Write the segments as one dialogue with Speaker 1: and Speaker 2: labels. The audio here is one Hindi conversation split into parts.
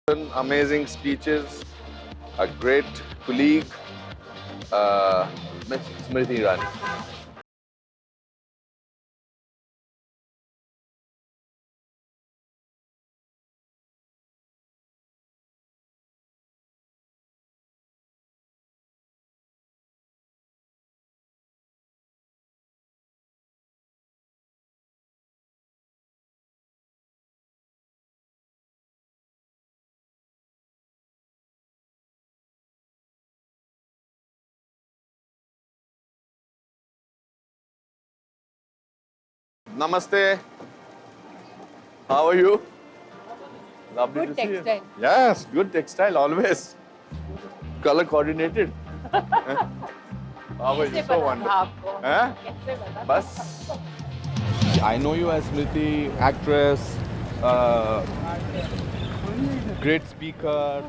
Speaker 1: Amazing speeches, a great colleague, Miss Smriti Irani. Namaste. How are you? Lovely
Speaker 2: Good
Speaker 1: to see
Speaker 2: textile.
Speaker 1: you. Yes, good textile always. Color coordinated. How are you? So wonderful. Huh? Bas. I know you as Smriti, actress, great speaker.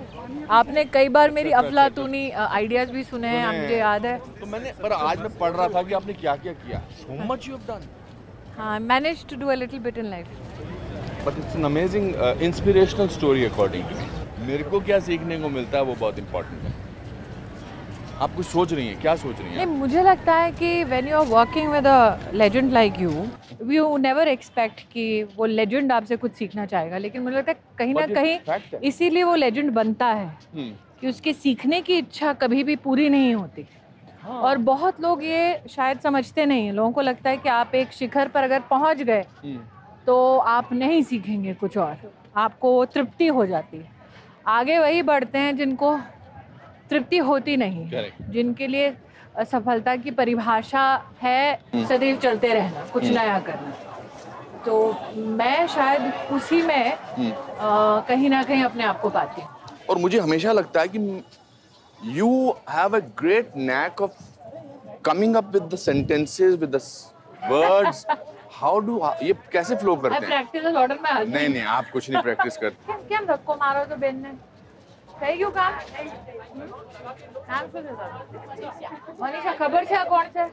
Speaker 2: आपने कई बार मेरी अफलातूनी आइडियाज भी सुने हैं, मुझे याद है.
Speaker 1: तो मैंने पर आज मैं पढ़ रहा था कि आपने क्या क्या किया. So much you have done.
Speaker 2: हाँ, managed to do a little bit in life.
Speaker 1: But it's an amazing inspirational story according to me. मेरे को क्या सीखने को मिलता है वो बहुत इम्पोर्टेंट है. आप कुछ सोच रही हैं, क्या सोच रही
Speaker 2: नहीं,
Speaker 1: हैं?
Speaker 2: मुझे लगता है कि when you are working with a legend like you never expect कि वो legend आपसे कुछ सीखना चाहेगा, लेकिन मुझे लगता है कहीं ना
Speaker 1: But it's
Speaker 2: कहीं
Speaker 1: fact है.
Speaker 2: इसीलिए वो legend बनता है कि उसके सीखने की इच्छा कभी भी पूरी नहीं होती. और बहुत लोग ये शायद समझते नहीं हैं. लोगों को लगता है कि आप एक शिखर पर अगर पहुंच गए तो आप नहीं सीखेंगे कुछ और, आपको तृप्ति हो जाती है. आगे वही बढ़ते हैं जिनको तृप्ति होती नहीं है, जिनके लिए सफलता की परिभाषा है सदैव चलते रहना, कुछ नया करना. तो मैं शायद उसी में कहीं ना कहीं अपने आप को पाती हूँ.
Speaker 1: और मुझे हमेशा लगता है कि you have a great knack of coming up with the sentences, with the words. ये कैसे फ्लो
Speaker 2: मैं
Speaker 1: करते हैं?
Speaker 2: प्रैक्टिस ऑर्डर में हाजिर.
Speaker 1: नहीं नहीं, आप कुछ नहीं प्रैक्टिस करते.
Speaker 2: કેમ ધક્કો મારો તો બેનને? થઈ ગયું કામ? કામ શું છે તારું? મનીષા ખબર છે આ કોણ છે?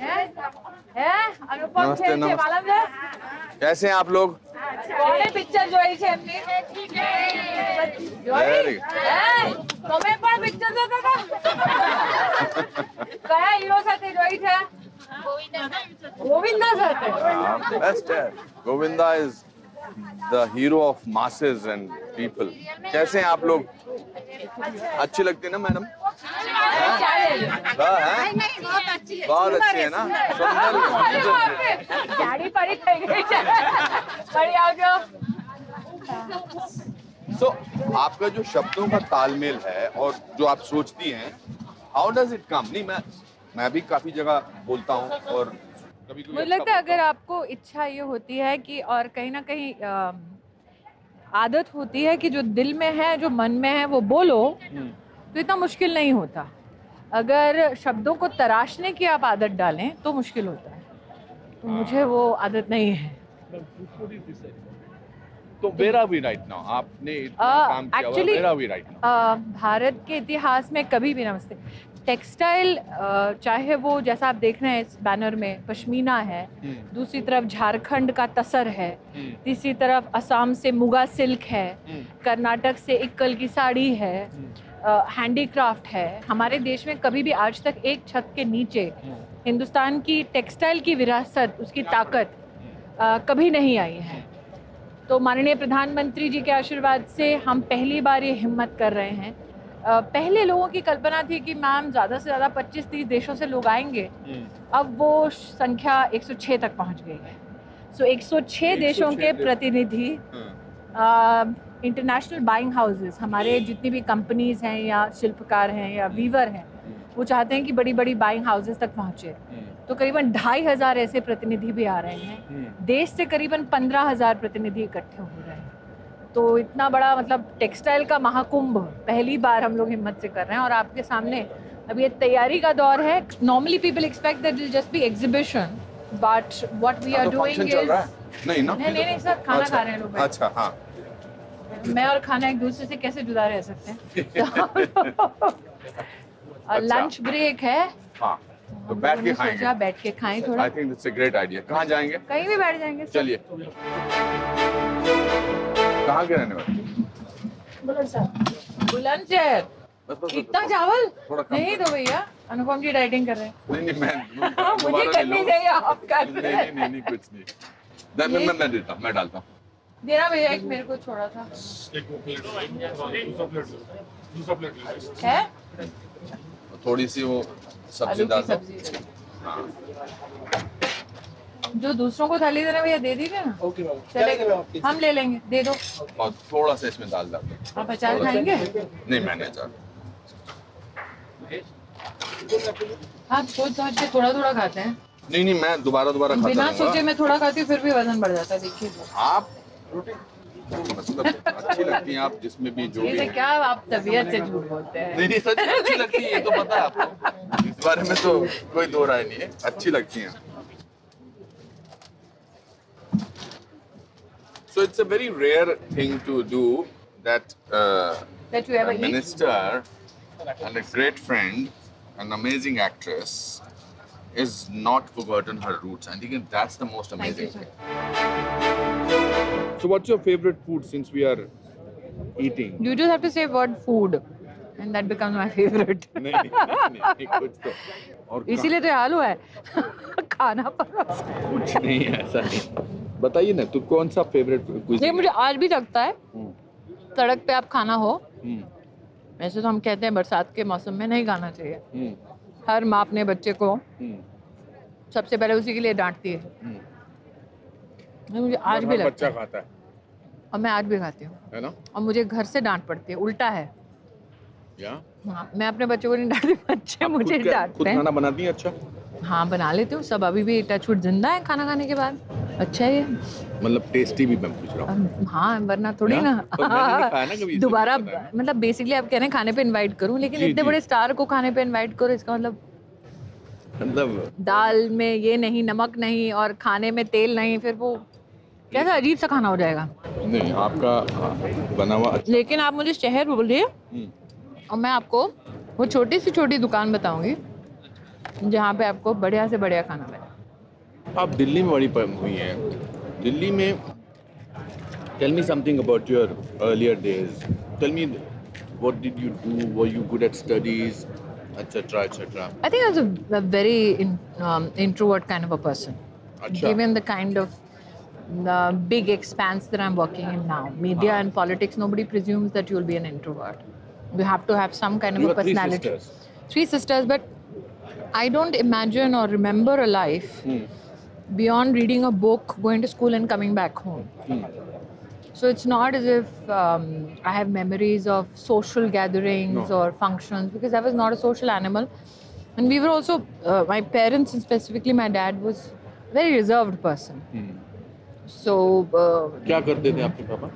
Speaker 2: હે અનુપમ
Speaker 1: નમસ્તે,
Speaker 2: છે
Speaker 1: નમસ્તે.
Speaker 2: માલમ છે?
Speaker 1: कैसे हैं आप लोग?
Speaker 2: કોણે પિક્ચર જોઈ છે એમની? જોઈ?
Speaker 1: Very
Speaker 2: હે તમે પણ પિક્ચર જોતા હતા? કયા હીરો સાથે જોઈ છે? ગોવિંદા સાથે.
Speaker 1: Best है. Govinda is the hero of masses and people. कैसे हैं आप लोग? अच्छी लगती है ना मैडम?
Speaker 3: बहुत अच्छी है.
Speaker 1: बहुत अच्छी है ना? सुंदर है.
Speaker 2: ગાડી પડી થઈ ગઈ છે. પડી આવજો.
Speaker 1: So, आपका जो शब्दों का तालमेल है और जो आप सोचती हैं, how does it come? नहीं, मैं भी काफी जगह बोलता हूँ और कभी
Speaker 2: मुझे लगता है अगर आपको इच्छा ये होती है कि और कहीं ना कहीं आदत होती है कि जो दिल में है, जो मन में है वो बोलो, तो इतना मुश्किल नहीं होता. अगर शब्दों को तराशने की आप आदत डालें तो मुश्किल होता है. तो मुझे वो आदत नहीं है.
Speaker 1: तो where are we right now? आपने इतना काम किया हुआ है,
Speaker 2: actually,
Speaker 1: where are we right now?
Speaker 2: Bharat के इतिहास में कभी भी नमस्ते टेक्सटाइल, चाहे वो जैसा आप देख रहे हैं इस बैनर में पश्मीना है, दूसरी तरफ झारखंड का तसर है, तीसरी तरफ असम से मुगा सिल्क है, कर्नाटक से इक्कल की साड़ी है, हैंडीक्राफ्ट है. हमारे देश में कभी भी आज तक एक छत के नीचे हिंदुस्तान की टेक्सटाइल की विरासत, उसकी ताकत कभी नहीं आई है. तो माननीय प्रधानमंत्री जी के आशीर्वाद से हम पहली बार ये हिम्मत कर रहे हैं. पहले लोगों की कल्पना थी कि मैम ज़्यादा से ज़्यादा 25-30 देशों से लोग आएंगे. अब वो संख्या 106 तक पहुंच गई है. सो 106 देशों के प्रतिनिधि, इंटरनेशनल बाइंग हाउसेस, हमारे जितनी भी कंपनीज हैं या शिल्पकार हैं या वीवर हैं, वो चाहते हैं कि बड़ी बड़ी बाइंग हाउसेस तक पहुँचे. तो करीबन 2500 ऐसे प्रतिनिधि भी आ रहे हैं. देश से करीबन 15,000 प्रतिनिधि इकट्ठे हो रहे हैं. तो इतना बड़ा मतलब टेक्सटाइल का महाकुंभ पहली बार हम लोग हिम्मत से कर रहे हैं. और आपके सामने अभी ये तैयारी का दौर है. Normally people expect that it just be exhibition, but what we are doing is
Speaker 1: नहीं ना?
Speaker 2: नहीं सर, खाना खा रहे हैं लोग.
Speaker 1: अच्छा, हाँ.
Speaker 2: मैं और खाना एक दूसरे से कैसे जुदा रह सकते हैं? और लंच ब्रेक है.
Speaker 1: हाँ, तो बैठ के खाएंगे.
Speaker 2: बैठ के खाएं थोड़ा.
Speaker 1: I think it's a great idea. कहाँ जाएंगे?
Speaker 2: कहीं भी बैठ जाएंगे.
Speaker 1: चलिए. कहाँ के रहने वाले?
Speaker 2: बुलंदशहर
Speaker 1: बस
Speaker 2: इतना चावल
Speaker 1: थोड़ा कम
Speaker 2: नहीं दो भैया, अनुपम जी डाइटिंग कर रहे हैं।
Speaker 1: नहीं मैं
Speaker 2: मुझे
Speaker 1: दोबारा ले
Speaker 2: करनी
Speaker 1: लो।
Speaker 2: चाहिए, आप कर रहे हैं।
Speaker 1: नहीं कुछ नहीं। मैं देता हूँ, मैं डालता हूँ।
Speaker 2: देना भैया, एक मेरे को छोड़ा था है
Speaker 1: थोड़ी सी वो सब्जी
Speaker 2: आलू की
Speaker 1: डाल दो।
Speaker 2: सब्जी। जो दूसरों को थाली देना भैया दे दीजिए ना।
Speaker 4: ओके मैम,
Speaker 2: चलेगा, हम ले लेंगे, दे दो।
Speaker 1: और थोड़ा सा इसमें दाल डाल दो।
Speaker 2: आप अचार
Speaker 1: थोड़ा सा।
Speaker 2: खाएंगे?
Speaker 1: नहीं मैंने अचार।
Speaker 2: आप सोच समझ के थोड़ा थोड़ा खाते हैं,
Speaker 1: नहीं मैं दोबारा खाता
Speaker 2: बिना
Speaker 1: रहूंगा।
Speaker 2: सोचे मैं थोड़ा खाती हूँ फिर भी वजन बढ़ जाता है, देखिए तो।
Speaker 1: आप रोटी मतलब अच्छी लगती हैं आप, जिसमें भी जो भी
Speaker 2: ये
Speaker 1: है।
Speaker 2: क्या आप तबीयत से झूठ बोलते हैं?
Speaker 1: नहीं सच में अच्छी लगती है, ये तो पता है आपको। इस बारे में तो कोई दो राय नहीं है, अच्छी लगती हैं। So it's a very rare thing to do that
Speaker 2: That you ever
Speaker 1: a
Speaker 2: eat?
Speaker 1: minister and a great friend, an amazing actress, is not forgotten her roots. I think that's the most
Speaker 2: Thank you,
Speaker 1: amazing
Speaker 2: sir.
Speaker 1: thing. So what's your favorite food since we are eating?
Speaker 2: You just have to say word food and that becomes my favorite.
Speaker 1: नहीं कुछ तो और
Speaker 2: इसीलिए तो हाल हुआ है खाना परोस।
Speaker 1: कुछ नहीं है, ऐसा नहीं। बताइए ना, तू कौन सा फेवरेट
Speaker 2: ये
Speaker 1: कुजीन
Speaker 2: मुझे आज भी लगता है, सड़क पे आप खाना हो,
Speaker 1: है?
Speaker 2: वैसे तो हम कहते हैं बरसात के मौसम में नहीं खाना चाहिए। हर माँ अपने बच्चे को सबसे पहले उसी के लिए डांटती है। नहीं, मुझे आज भी लगता
Speaker 1: बच्चा
Speaker 2: है
Speaker 1: खाता है
Speaker 2: और मैं आज भी खाती हूँ
Speaker 1: है ना?
Speaker 2: और मुझे घर से डांट पड़ती है, उल्टा है।
Speaker 1: या
Speaker 2: हाँ, मैं अपने बच्चों को नहीं डांटती, बच्चे
Speaker 1: आप
Speaker 2: मुझे
Speaker 1: खुद
Speaker 2: डांटते हैं।
Speaker 1: खाना बनाती हैं? अच्छा,
Speaker 2: हाँ बना लेती हूँ, सब अभी भी टचवुड जिंदा है खाना खाने के बाद। अच्छा है ये।
Speaker 1: मतलब टेस्टी भी मैं पूछ रहा हूँ।
Speaker 2: हाँ वरना थोड़ी
Speaker 1: या?
Speaker 2: ना
Speaker 1: पर मैंने नहीं खाया ना कभी, इसलिए
Speaker 2: दोबारा
Speaker 1: नहीं पता है।
Speaker 2: मतलब बेसिकली आप कह रहे हैं खाने पे इनवाइट करूं, लेकिन
Speaker 1: जी,
Speaker 2: इतने
Speaker 1: जी।
Speaker 2: बड़े स्टार को खाने पे इनवाइट करो, इसका मतलब दाल में ये नहीं, नमक नहीं और खाने में तेल नहीं, फिर वो कैसा अजीब सा खाना हो जाएगा।
Speaker 1: नहीं आपका बना हुआ अच्छा।
Speaker 2: लेकिन आप मुझे शहर बोलिए और मैं आपको वो छोटी सी छोटी दुकान बताऊंगी जहाँ पे आपको बढ़िया से बढ़िया खाना मिले।
Speaker 1: आप दिल्ली में बड़ी हुई हैं। दिल्ली में tell me something about your earlier days. Tell me what did you do, were you good at studies etcetera etcetera?
Speaker 2: I think I was a very introvert kind of a person.
Speaker 1: अच्छा।
Speaker 2: Given the kind of big expanse that I'm working in now, media and politics, nobody presumes that you'll be an introvert. You have to have some kind of
Speaker 1: You
Speaker 2: a
Speaker 1: have three
Speaker 2: personality.
Speaker 1: sisters.
Speaker 2: Three sisters, but I don't imagine or remember a life beyond reading a book, going to school, and coming back home. So it's not as if I have memories of social gatherings
Speaker 1: No.
Speaker 2: or functions, because I was not a social animal. And we were also, my parents and specifically my dad was a very reserved person. So
Speaker 1: क्या करते थे आपके पापा?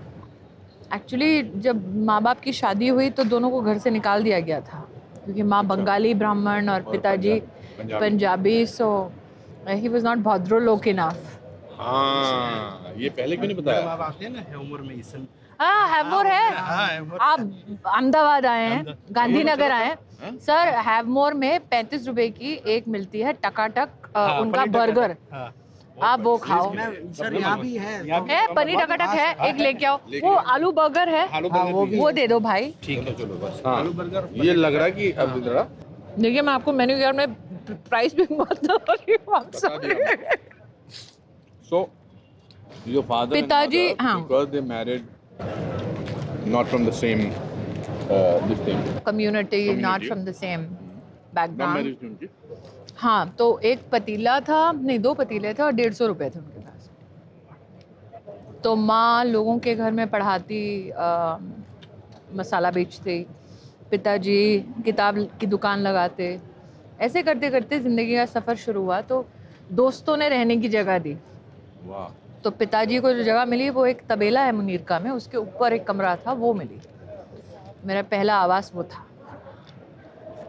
Speaker 2: एक्चुअली जब माँ बाप की शादी हुई तो दोनों को घर से निकाल दिया गया था, क्योंकि माँ बंगाली ब्राह्मण और पिताजी Punjabi, so he was not bhadralok enough.
Speaker 1: हाँ, ये पहले क्यों नहीं बताया?
Speaker 4: आप आते हैं ना हैवमोर में इस समय।
Speaker 2: हाँ हैवमोर है,
Speaker 4: हैवमोर।
Speaker 2: आप अहमदाबाद आए हैं, गांधीनगर आए हैं सर, हैवमोर में 35 रुपए की एक मिलती है टकाटक उनका बर्गर, आप वो खाओ।
Speaker 4: सर यहाँ भी है
Speaker 2: पनीर टकाटक है, एक लेके आओ। वो आलू बर्गर है, वो दे दो भाई।
Speaker 1: ठीक है चलो बस। हाँ, ये लग रहा है कि अब जरा
Speaker 2: देखिए मैं आपको मेन्यू कार्ड में प्राइस भी
Speaker 1: So, your father
Speaker 2: पिताजी,
Speaker 1: and mother,
Speaker 2: हाँ।
Speaker 1: because they married not from the same this thing.
Speaker 2: Community, not
Speaker 1: Community.
Speaker 2: From the same
Speaker 1: Not
Speaker 2: background.
Speaker 1: married थी उनकी?
Speaker 2: हाँ, तो एक पतीला था, नहीं 2 पतीले थे और 150 रुपए थे उनके पास। तो माँ लोगों के घर में पढ़ाती, मसाला बेचती, पिताजी किताब की दुकान लगाते। ऐसे करते करते ज़िंदगी का सफ़र शुरू हुआ। तो दोस्तों ने रहने की जगह दी,
Speaker 1: वाह,
Speaker 2: तो पिताजी को जो जगह मिली वो एक तबेला है मुनीरका में, उसके ऊपर एक कमरा था, वो मिली। मेरा पहला आवास वो था।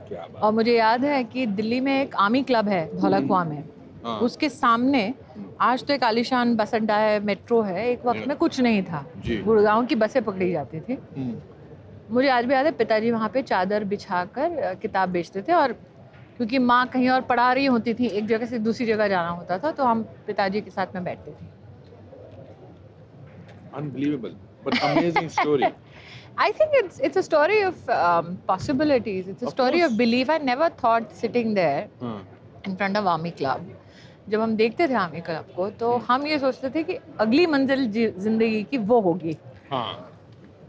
Speaker 1: क्या बात।
Speaker 2: और मुझे याद है कि दिल्ली में एक आर्मी क्लब है धौलाकुआं में,
Speaker 1: हाँ।
Speaker 2: उसके सामने आज तो एक आलीशान बस अड्डा है, मेट्रो है, एक वक्त में कुछ नहीं था,
Speaker 1: जी।
Speaker 2: गुड़गांव की बसें पकड़ी जाती थी। मुझे आज भी याद है पिताजी वहाँ पे चादर बिछाकर किताब बेचते थे, और क्योंकि माँ कहीं और पढ़ा रही होती थी, एक जगह से दूसरी जगह जाना होता था, तो हम पिताजी के साथ में बैठते थे।
Speaker 1: Unbelievable, but amazing story.
Speaker 2: I think it's a story of possibilities. It's a
Speaker 1: Of
Speaker 2: story
Speaker 1: course.
Speaker 2: of belief. I never thought sitting there in front of army club, जब हम देखते थे आर्मी क्लब को, तो हम ये सोचते थे कि अगली मंजिल जिंदगी की वो होगी.
Speaker 1: हाँ.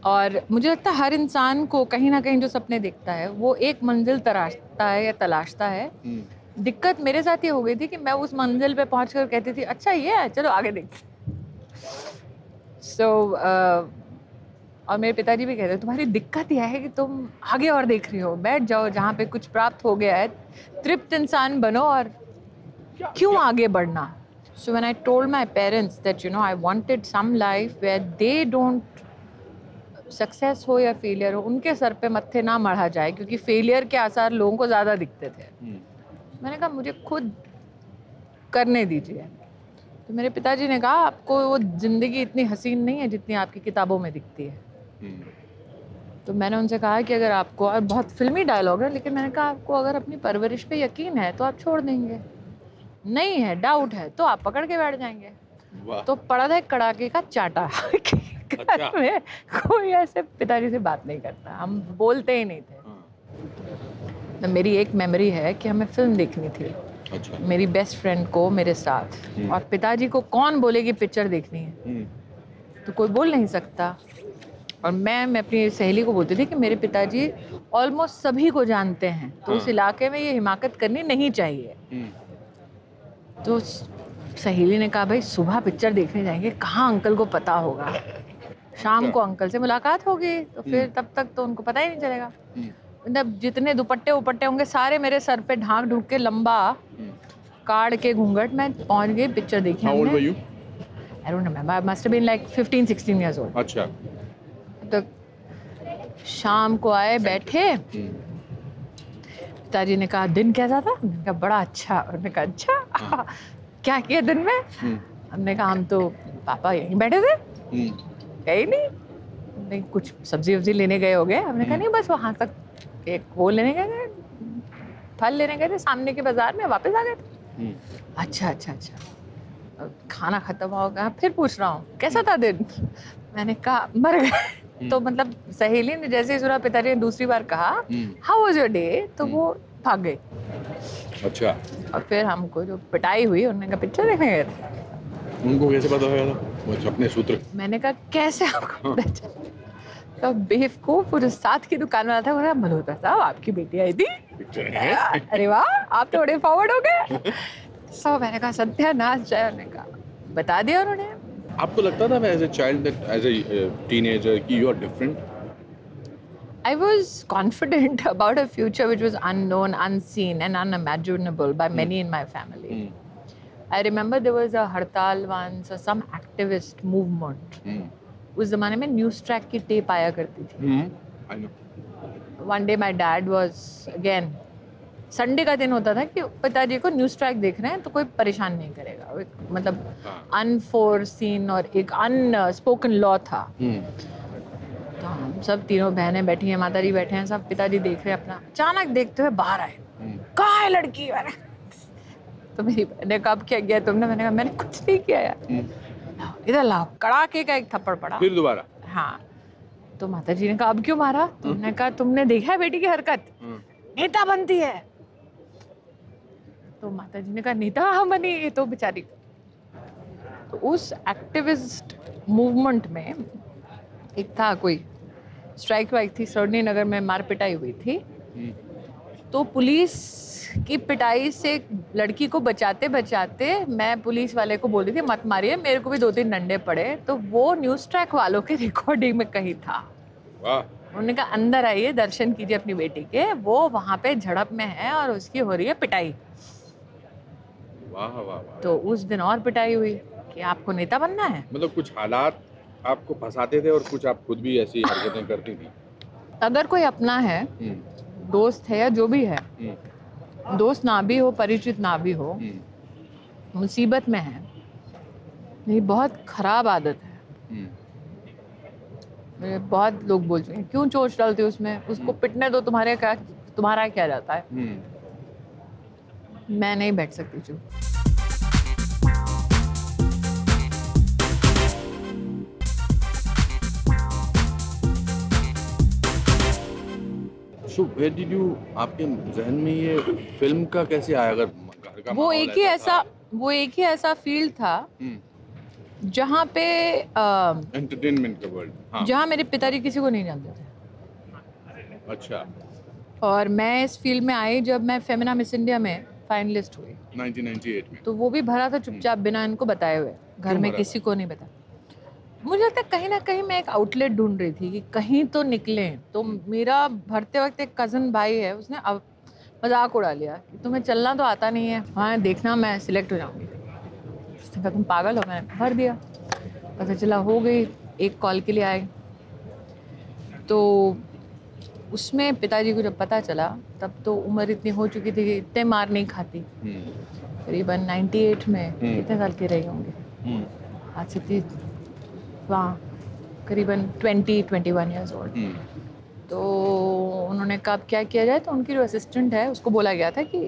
Speaker 2: और मुझे लगता है हर इंसान को कहीं ना कहीं जो सपने देखता है वो एक मंजिल तराशता है या तलाशता है. दिक्कत मेरे साथ ये हो गई थी कि मैं उस मंजिल पे पहुंचकर कहती थी अच्छा ये है, चलो आगे देखते. और मेरे पिताजी भी कहते हैं तुम्हारी दिक्कत यह है कि तुम आगे और देख रही हो, बैठ जाओ जहाँ पे कुछ प्राप्त हो गया है, तृप्त इंसान बनो और क्यों आगे बढ़ना. So when I told my parents that I wanted some life where they don't, success हो या फेलियर हो उनके सर पे मत्थे ना मढ़ा जाए, क्योंकि फेलियर के आसार लोगों को ज़्यादा दिखते थे. मैंने कहा मुझे खुद करने दीजिए. तो मेरे पिताजी ने कहा आपको वो ज़िंदगी इतनी हसीन नहीं है जितनी आपकी किताबों में दिखती है. तो मैंने उनसे कहा कि अगर आपको, और बहुत फिल्मी डायलॉग है, लेकिन मैंने कहा आपको अगर अपनी परवरिश पे यकीन है तो आप छोड़ देंगे, नहीं है डाउट है तो आप पकड़ के बैठ जाएंगे. तो पड़ा था एक कड़ाके का चाटा. घर में कोई ऐसे पिताजी से बात नहीं करता, हम बोलते ही नहीं थे. तो मेरी एक मेमोरी है कि हमें फिल्म देखनी थी. अच्छा. मेरी बेस्ट फ्रेंड को मेरे साथ, और पिताजी को कौन बोले कि पिक्चर देखनी है, तो कोई बोल नहीं सकता. और मैं अपनी सहेली को बोलती थी कि मेरे पिताजी ऑलमोस्ट सभी को जानते हैं, तो उस इलाके में ये हिमाकत करनी नहीं चाहिए. तो सहेली ने कहा भाई सुबह पिक्चर देखने जाएंगे, कहाँ अंकल को पता होगा, शाम को अंकल से मुलाकात होगी, तो फिर तब तक तो उनको पता ही नहीं चलेगा. मतलब जितने दुपट्टे उपट्टे होंगे सारे मेरे सर पे ढांक ढूंढ के लंबा काट के घूंघट में पहुंच गई पिक्चर देखी.
Speaker 1: How old were you?
Speaker 2: I don't remember. I must have been like 15-16 years old.
Speaker 1: अच्छा.
Speaker 2: तो शाम को आए बैठे, पिताजी ने कहा दिन कैसा था, मैंने कहा बड़ा अच्छा. और मैंने कहा अच्छा क्या किया दिन में. हमने कहा हम तो पापा यहीं बैठे थे, कहीं नहीं, कुछ सब्जी वब्जी लेने गए हो गए. हमने कहा नहीं बस वहाँ तक एक वो लेने गए थे, फल लेने गए थे सामने के बाजार में, वापस आ गए थे. अच्छा अच्छा अच्छा. खाना खत्म हो गया, फिर पूछ रहा हूँ कैसा था दिन. मैंने कहा मर गए. तो मतलब सहेली ने जैसे ही सुना पिताजी ने दूसरी बार कहा हाउ वाज योर डे, तो वो भाग गए. अच्छा. और फिर हमको जो पिटाई हुई, उन्होंने कहा पिक्चर देखने गए थे.
Speaker 1: उनको कैसे पता होगा वो अपने सूत्र.
Speaker 2: मैंने कहा कैसे आपको पता चला. तो बेवकूफ वो जो साथ की दुकान वाला था, वो मल्होत्रा साहब आपकी बेटी आई थी. अरे वाह आप तो बड़े फॉरवर्ड हो गए. सो मैंने कहा सत्यानाश जाए. उन्होंने कहा बता दिया उन्होंने.
Speaker 1: आपको लगता था as a child, as a teenager कि you are different?
Speaker 2: I was confident about a future which was unknown, unseen and unimaginable by many in my family. I remember there was a hartal once, or some activist movement. उस ज़माने में न्यूज़ ट्रैक की टेप आया करती थी.
Speaker 1: I know.
Speaker 2: One day my dad was again, Sunday का दिन होता था कि पिताजी को न्यूज़ ट्रैक देख रहे हैं तो कोई परेशान नहीं करेगा. मतलब अनफोरसीन और एक अनस्पोकन लॉ था. तो हम सब तीनों बहनें बैठी हैं, माताजी बैठे हैं, सब पिताजी देख रहे हैं अपना. अचानक देखते हुए बाहर आए, कहाँ है लड़की. तो मेरी बहन ने कहा अब क्या किया तुमने. मैंने कहा मैंने कुछ नहीं किया यार. इधर लाओ. कड़ाके का एक थप्पड़ पड़ा.
Speaker 1: फिर दोबारा.
Speaker 2: हाँ. तो माताजी ने कहा अब क्यों मारा. तुमने कहा तुमने देखा है बेटी की हरकत, नेता बनती है. तो माताजी ने कहा नेता हम बनी, ये तो बेचारी. तो उस एक्टिविस्ट मूवमेंट में एक था, कोई स्ट्राइक वाइक थी, सरोजनी नगर में मार पिटाई हुई थी. तो पुलिस की पिटाई से लड़की को बचाते बचाते मैं पुलिस वाले को बोल रही थी मत मारिए, मेरे को भी 2-3 डंडे पड़े. तो वो न्यूज़ ट्रैक वालों के रिकॉर्डिंग में कहीं था. वाह. उन्होंने कहा अंदर आइए दर्शन कीजिए अपनी बेटी के, वो वहाँ पे झड़प में है और उसकी हो रही है पिटाई.
Speaker 1: वाह वाह वाह.
Speaker 2: तो उस दिन और पिटाई हुई कि आपको नेता बनना है.
Speaker 1: मतलब कुछ हालात आपको फंसाते थे और कुछ आप खुद भी ऐसी हरकतें करती थी. अगर
Speaker 2: कोई अपना है, दोस्त है या जो भी है, दोस्त ना भी हो, परिचित ना भी हो, मुसीबत में है, ये बहुत खराब आदत है. मेरे बहुत लोग बोल चुके हैं क्यों चोट डालते हो उसमें, उसको पिटने दो, तुम्हारा क्या जाता है. मैं नहीं बैठ सकती चुप.
Speaker 1: Where did you आपके जहन में ये फिल्म का कैसे आया? अगर घर का
Speaker 2: वो
Speaker 1: माहौल
Speaker 2: एक ही
Speaker 1: ऐसा
Speaker 2: ऐसा फील्ड था जहाँ पे
Speaker 1: एंटरटेनमेंट का वर्ल्ड। हाँ
Speaker 2: जहाँ मेरे पिताजी किसी को नहीं जानते थे।
Speaker 1: अच्छा
Speaker 2: और मैं इस फील्ड में आई जब मैं फेमिना मिस इंडिया में फाइनलिस्ट हुई
Speaker 1: 1998 में।
Speaker 2: तो वो भी भरा था चुपचाप बिना इनको बताए हुए, घर
Speaker 1: क्यों
Speaker 2: में
Speaker 1: भरा
Speaker 2: किसी को नहीं बताया। मुझे लगता है कहीं ना कहीं मैं एक आउटलेट ढूंढ रही थी कि कहीं तो निकले। तो मेरा भरते वक्त एक कज़न भाई है, उसने अब मजाक उड़ा लिया कि तुम्हें चलना तो आता नहीं है, हाँ देखना मैं सिलेक्ट हो जाऊंगी। उसने कहा तुम पागल हो, मैंने भर दिया। पता चला हो गई, एक कॉल के लिए आए। तो उसमें पिताजी को जब पता चला तब तो उम्र इतनी हो चुकी थी कि इतने मार नहीं खाती। करीबन 98 में कितने साल के रही होंगे, आज से थी वहाँ करीबन 20-21 ईयर्स ओल्ड। तो उन्होंने कहा अब क्या किया जाए, तो उनकी जो असिस्टेंट है उसको बोला गया था कि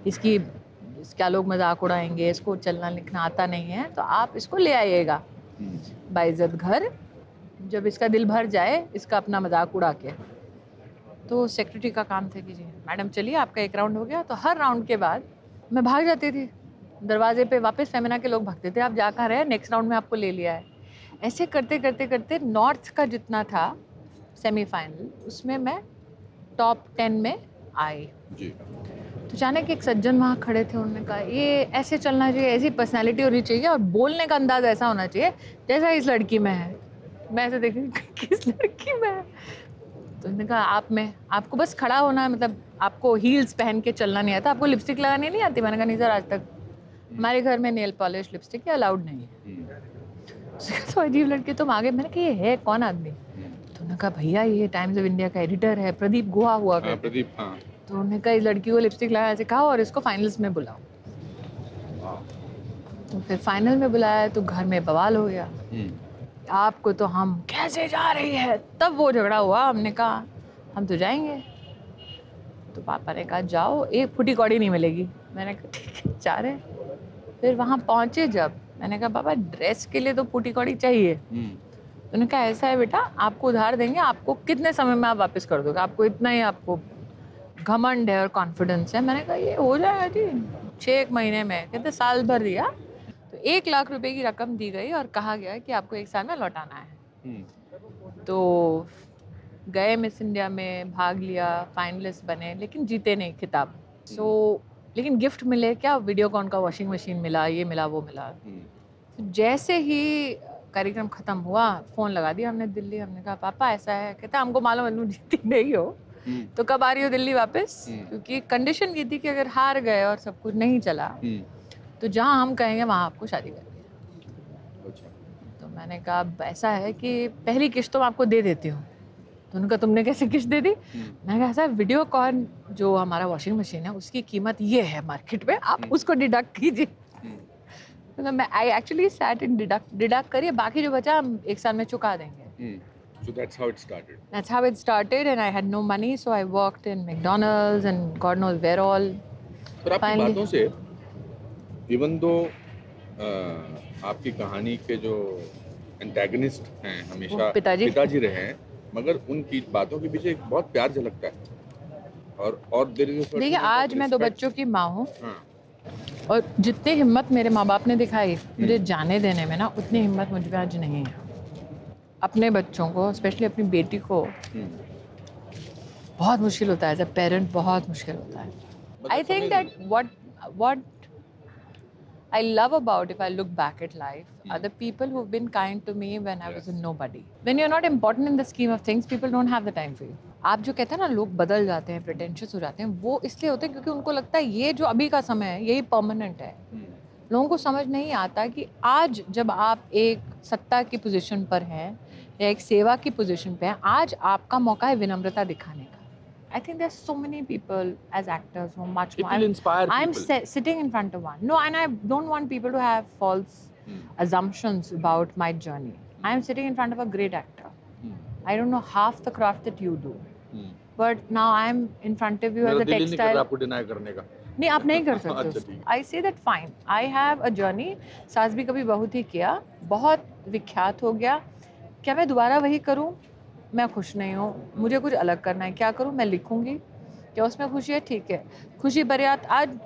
Speaker 2: इसका लोग मजाक उड़ाएंगे, इसको चलना लिखना आता नहीं है, तो आप इसको ले आइएगा बाइज्जत घर, जब इसका दिल भर जाए इसका अपना मजाक उड़ा के। तो सेक्रेटरी का काम था कि जी मैडम चलिए आपका एक राउंड हो गया। तो हर राउंड के बाद मैं भाग जाती थी दरवाजे पे, वापस फेमिना के लोग भागते थे, आप जा कहाँ रहे, नेक्स्ट राउंड में आपको ले लिया है। ऐसे करते करते करते नॉर्थ का जितना था सेमीफाइनल, उसमें मैं टॉप 10 में आई
Speaker 1: जी।
Speaker 2: तो अचानक एक सज्जन वहाँ खड़े थे, उन्होंने कहा ये ऐसे चलना चाहिए, ऐसी पर्सनालिटी होनी चाहिए और बोलने का अंदाज ऐसा होना चाहिए जैसा इस लड़की में है। मैं ऐसे देख रही किस लड़की में है? तो उन्होंने कहा आप में, आपको बस खड़ा होना है, मतलब आपको हील्स पहन के चलना नहीं आता, आपको लिपस्टिक लगानी नहीं आती। मैंने कहा नहीं सर, आज तक हमारे घर में नेल पॉलिश लिपस्टिक अलाउड नहीं है। तो अजीब लड़के तुम आगे, मैंने कहा ये है कौन आदमी? तो उन्होंने कहा भैया ये टाइम्स ऑफ इंडिया का एडिटर है, प्रदीप गुहा हुआ करते।
Speaker 1: प्रदीप, हाँ।
Speaker 2: तो उन्होंने कहा इस लड़की को लिपस्टिक लगाना सिखाओ और इसको फाइनल्स में बुलाओ। तो फिर फाइनल में बुलाया तो घर में बवाल हो गया, आपको तो हम कैसे जा रही है, तब वो झगड़ा हुआ। हमने कहा हम तो जाएंगे। तो पापा ने कहा जाओ, एक फुटी कौड़ी नहीं मिलेगी। मैंने कहा ठीक है जा रहे। फिर वहाँ पहुँचे जब, मैंने कहा पापा ड्रेस के लिए तो फुटी कौड़ी चाहिए। तो उन्होंने कहा ऐसा है बेटा, आपको उधार देंगे, आपको कितने समय में आप वापस कर दोगे, आपको इतना ही आपको घमंड है और कॉन्फिडेंस है। मैंने कहा ये हो जाएगा जी 6 महीने में। कहते साल भर दिया तो 1 लाख रुपए की रकम दी गई और कहा गया कि आपको 1 साल में लौटाना है। तो गए मिस इंडिया में, भाग लिया, फाइनलिस्ट बने, लेकिन जीते नहीं खिताब। लेकिन गिफ्ट मिले क्या, वीडियोकॉन का वॉशिंग मशीन मिला, ये मिला वो मिला। तो जैसे ही कार्यक्रम खत्म हुआ फ़ोन लगा दिया हमने दिल्ली। हमने कहा पापा ऐसा है। कहता हमको मालूम है तुम जीती नहीं हो, तो कब आ रही हो दिल्ली वापस? क्योंकि कंडीशन ये थी कि अगर हार गए और सब कुछ नहीं चला तो जहाँ हम कहेंगे वहाँ आपको शादी कर दी। तो मैंने कहा अब ऐसा है कि पहली किस्त तो मैं आपको दे देती हूँ। तो उनका तुमने कैसे किस्त दे दी? मैंने कहा ऐसा वीडियोकॉन जो हमारा वॉशिंग मशीन है उसकी कीमत ये है मार्केट में, आप उसको डिडक्ट कीजिए। तो मैं I actually sat in deduct करिए, बाकी जो बचा हम 1 साल में चुका देंगे।
Speaker 1: So that's how it started.
Speaker 2: That's how it started, and I had no money, so I worked in McDonald's and God knows where all.
Speaker 1: पर आपकी बातों से, even though आपकी कहानी के जो एंटेगनिस्ट हैं हमेशा पिताजी रहे हैं, मगर उनकी बातों के पीछे एक बहुत प्यार झलकता है। और
Speaker 2: देखिए आज मैं 2 बच्चों की माँ हूँ, और जितनी हिम्मत मेरे माँ बाप ने दिखाई मुझे जाने देने में ना, उतनी हिम्मत मुझ में आज नहीं है। अपने बच्चों को, स्पेशली अपनी बेटी को, बहुत मुश्किल होता है एज अ पेरेंट, बहुत मुश्किल होता है। I think that what I love about, if I look back at life, are the people who've been kind to me when I was a nobody. When you're not important in the scheme of things, people don't have the time for you. आप जो कहते हैं ना लोग बदल जाते हैं, प्रिटेंशियस हो जाते हैं, वो इसलिए होते हैं क्योंकि उनको लगता है ये जो अभी का समय है यही परमानेंट है। लोगों को समझ नहीं आता कि आज जब आप एक सत्ता की पोजीशन पर हैं या एक सेवा की पोजीशन पे हैं, आज आपका मौका है विनम्रता दिखाने का। I think there's so many people as actors who are much more. I'm sitting in front of one. No, and I don't want people to have false assumptions about my journey. I'm sitting in front of a great actor. I don't know half the craft that you do. But now I'm in front of you as a textile.
Speaker 1: आपको डिनाई करने का।
Speaker 2: नहीं, आप नहीं कर सकते। I say that fine. I have a journey. सास भी कभी बहुत ही किया, बहुत विख्यात हो गया। क्या मैं दोबारा वही करूं? मैं खुश नहीं हूँ, मुझे कुछ अलग करना है, क्या करूँ? मैं लिखूँगी, क्या उसमें खुशी है? ठीक है। खुशी पर्याप्त आज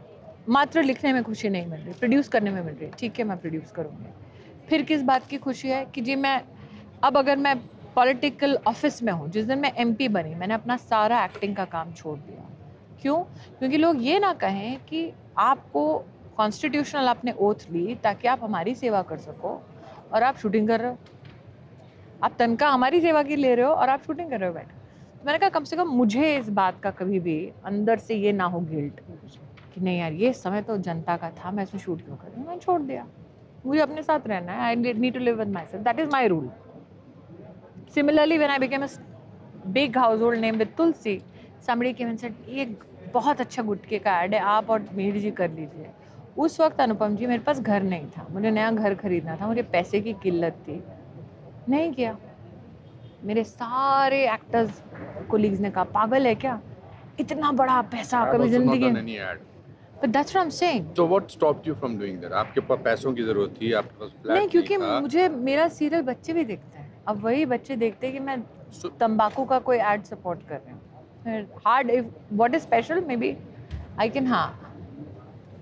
Speaker 2: मात्र लिखने में खुशी नहीं मिल रही, प्रोड्यूस करने में मिल रही है, ठीक है मैं प्रोड्यूस करूँगी। फिर किस बात की खुशी है कि जी मैं अब अगर मैं पॉलिटिकल ऑफिस में हूँ, जिस दिन मैं एमपी बनी, मैंने अपना सारा एक्टिंग का काम छोड़ दिया। क्यों? क्योंकि लोग ये ना कहें कि आपको कॉन्स्टिट्यूशनल आपने ओथ ली ताकि आप हमारी सेवा कर सको और आप शूटिंग कर रहे हो। आप तनख्वाह हमारी सेवा की ले रहे हो और आप शूटिंग कर रहे हो बैठ। तो मैंने कहा कम से कम मुझे इस बात का कभी भी अंदर से ये ना हो गिल्ट कि नहीं यार ये समय तो जनता का था, मैं इसमें शूट क्यों कर रही हूँ? मैंने छोड़ दिया। मुझे अपने साथ रहना है, I need to live with myself, that is my rule. Similarly when I became a big household name with Tulsi, somebody came and said ये बहुत अच्छा गुटके का ऐड है, आप और मीर जी कर लीजिए। उस वक्त अनुपम जी मेरे पास घर नहीं था, मुझे नया घर खरीदना था, मुझे पैसे की किल्लत थी, नहीं किया। मेरे सारे एक्टर्स कोलीग्स ने कहा पागल है क्या, इतना बड़ा पैसा
Speaker 1: I've
Speaker 2: कभी
Speaker 1: also not
Speaker 2: जिंदगी
Speaker 1: done
Speaker 2: में।
Speaker 1: any ad.
Speaker 2: But that's what I'm saying.
Speaker 1: So what stopped you from doing that? आपके पास पैसों की जरूरत थी, आपके पास फ्लैट
Speaker 2: नहीं क्योंकि
Speaker 1: था।
Speaker 2: मुझे मेरा सीरियल बच्चे भी देखते हैं, अब वही बच्चे देखते हैं कि मैं
Speaker 1: So-
Speaker 2: तंबाकू का कोई एड सपोर्ट कर रही हूँ। Hard if what is special maybe I can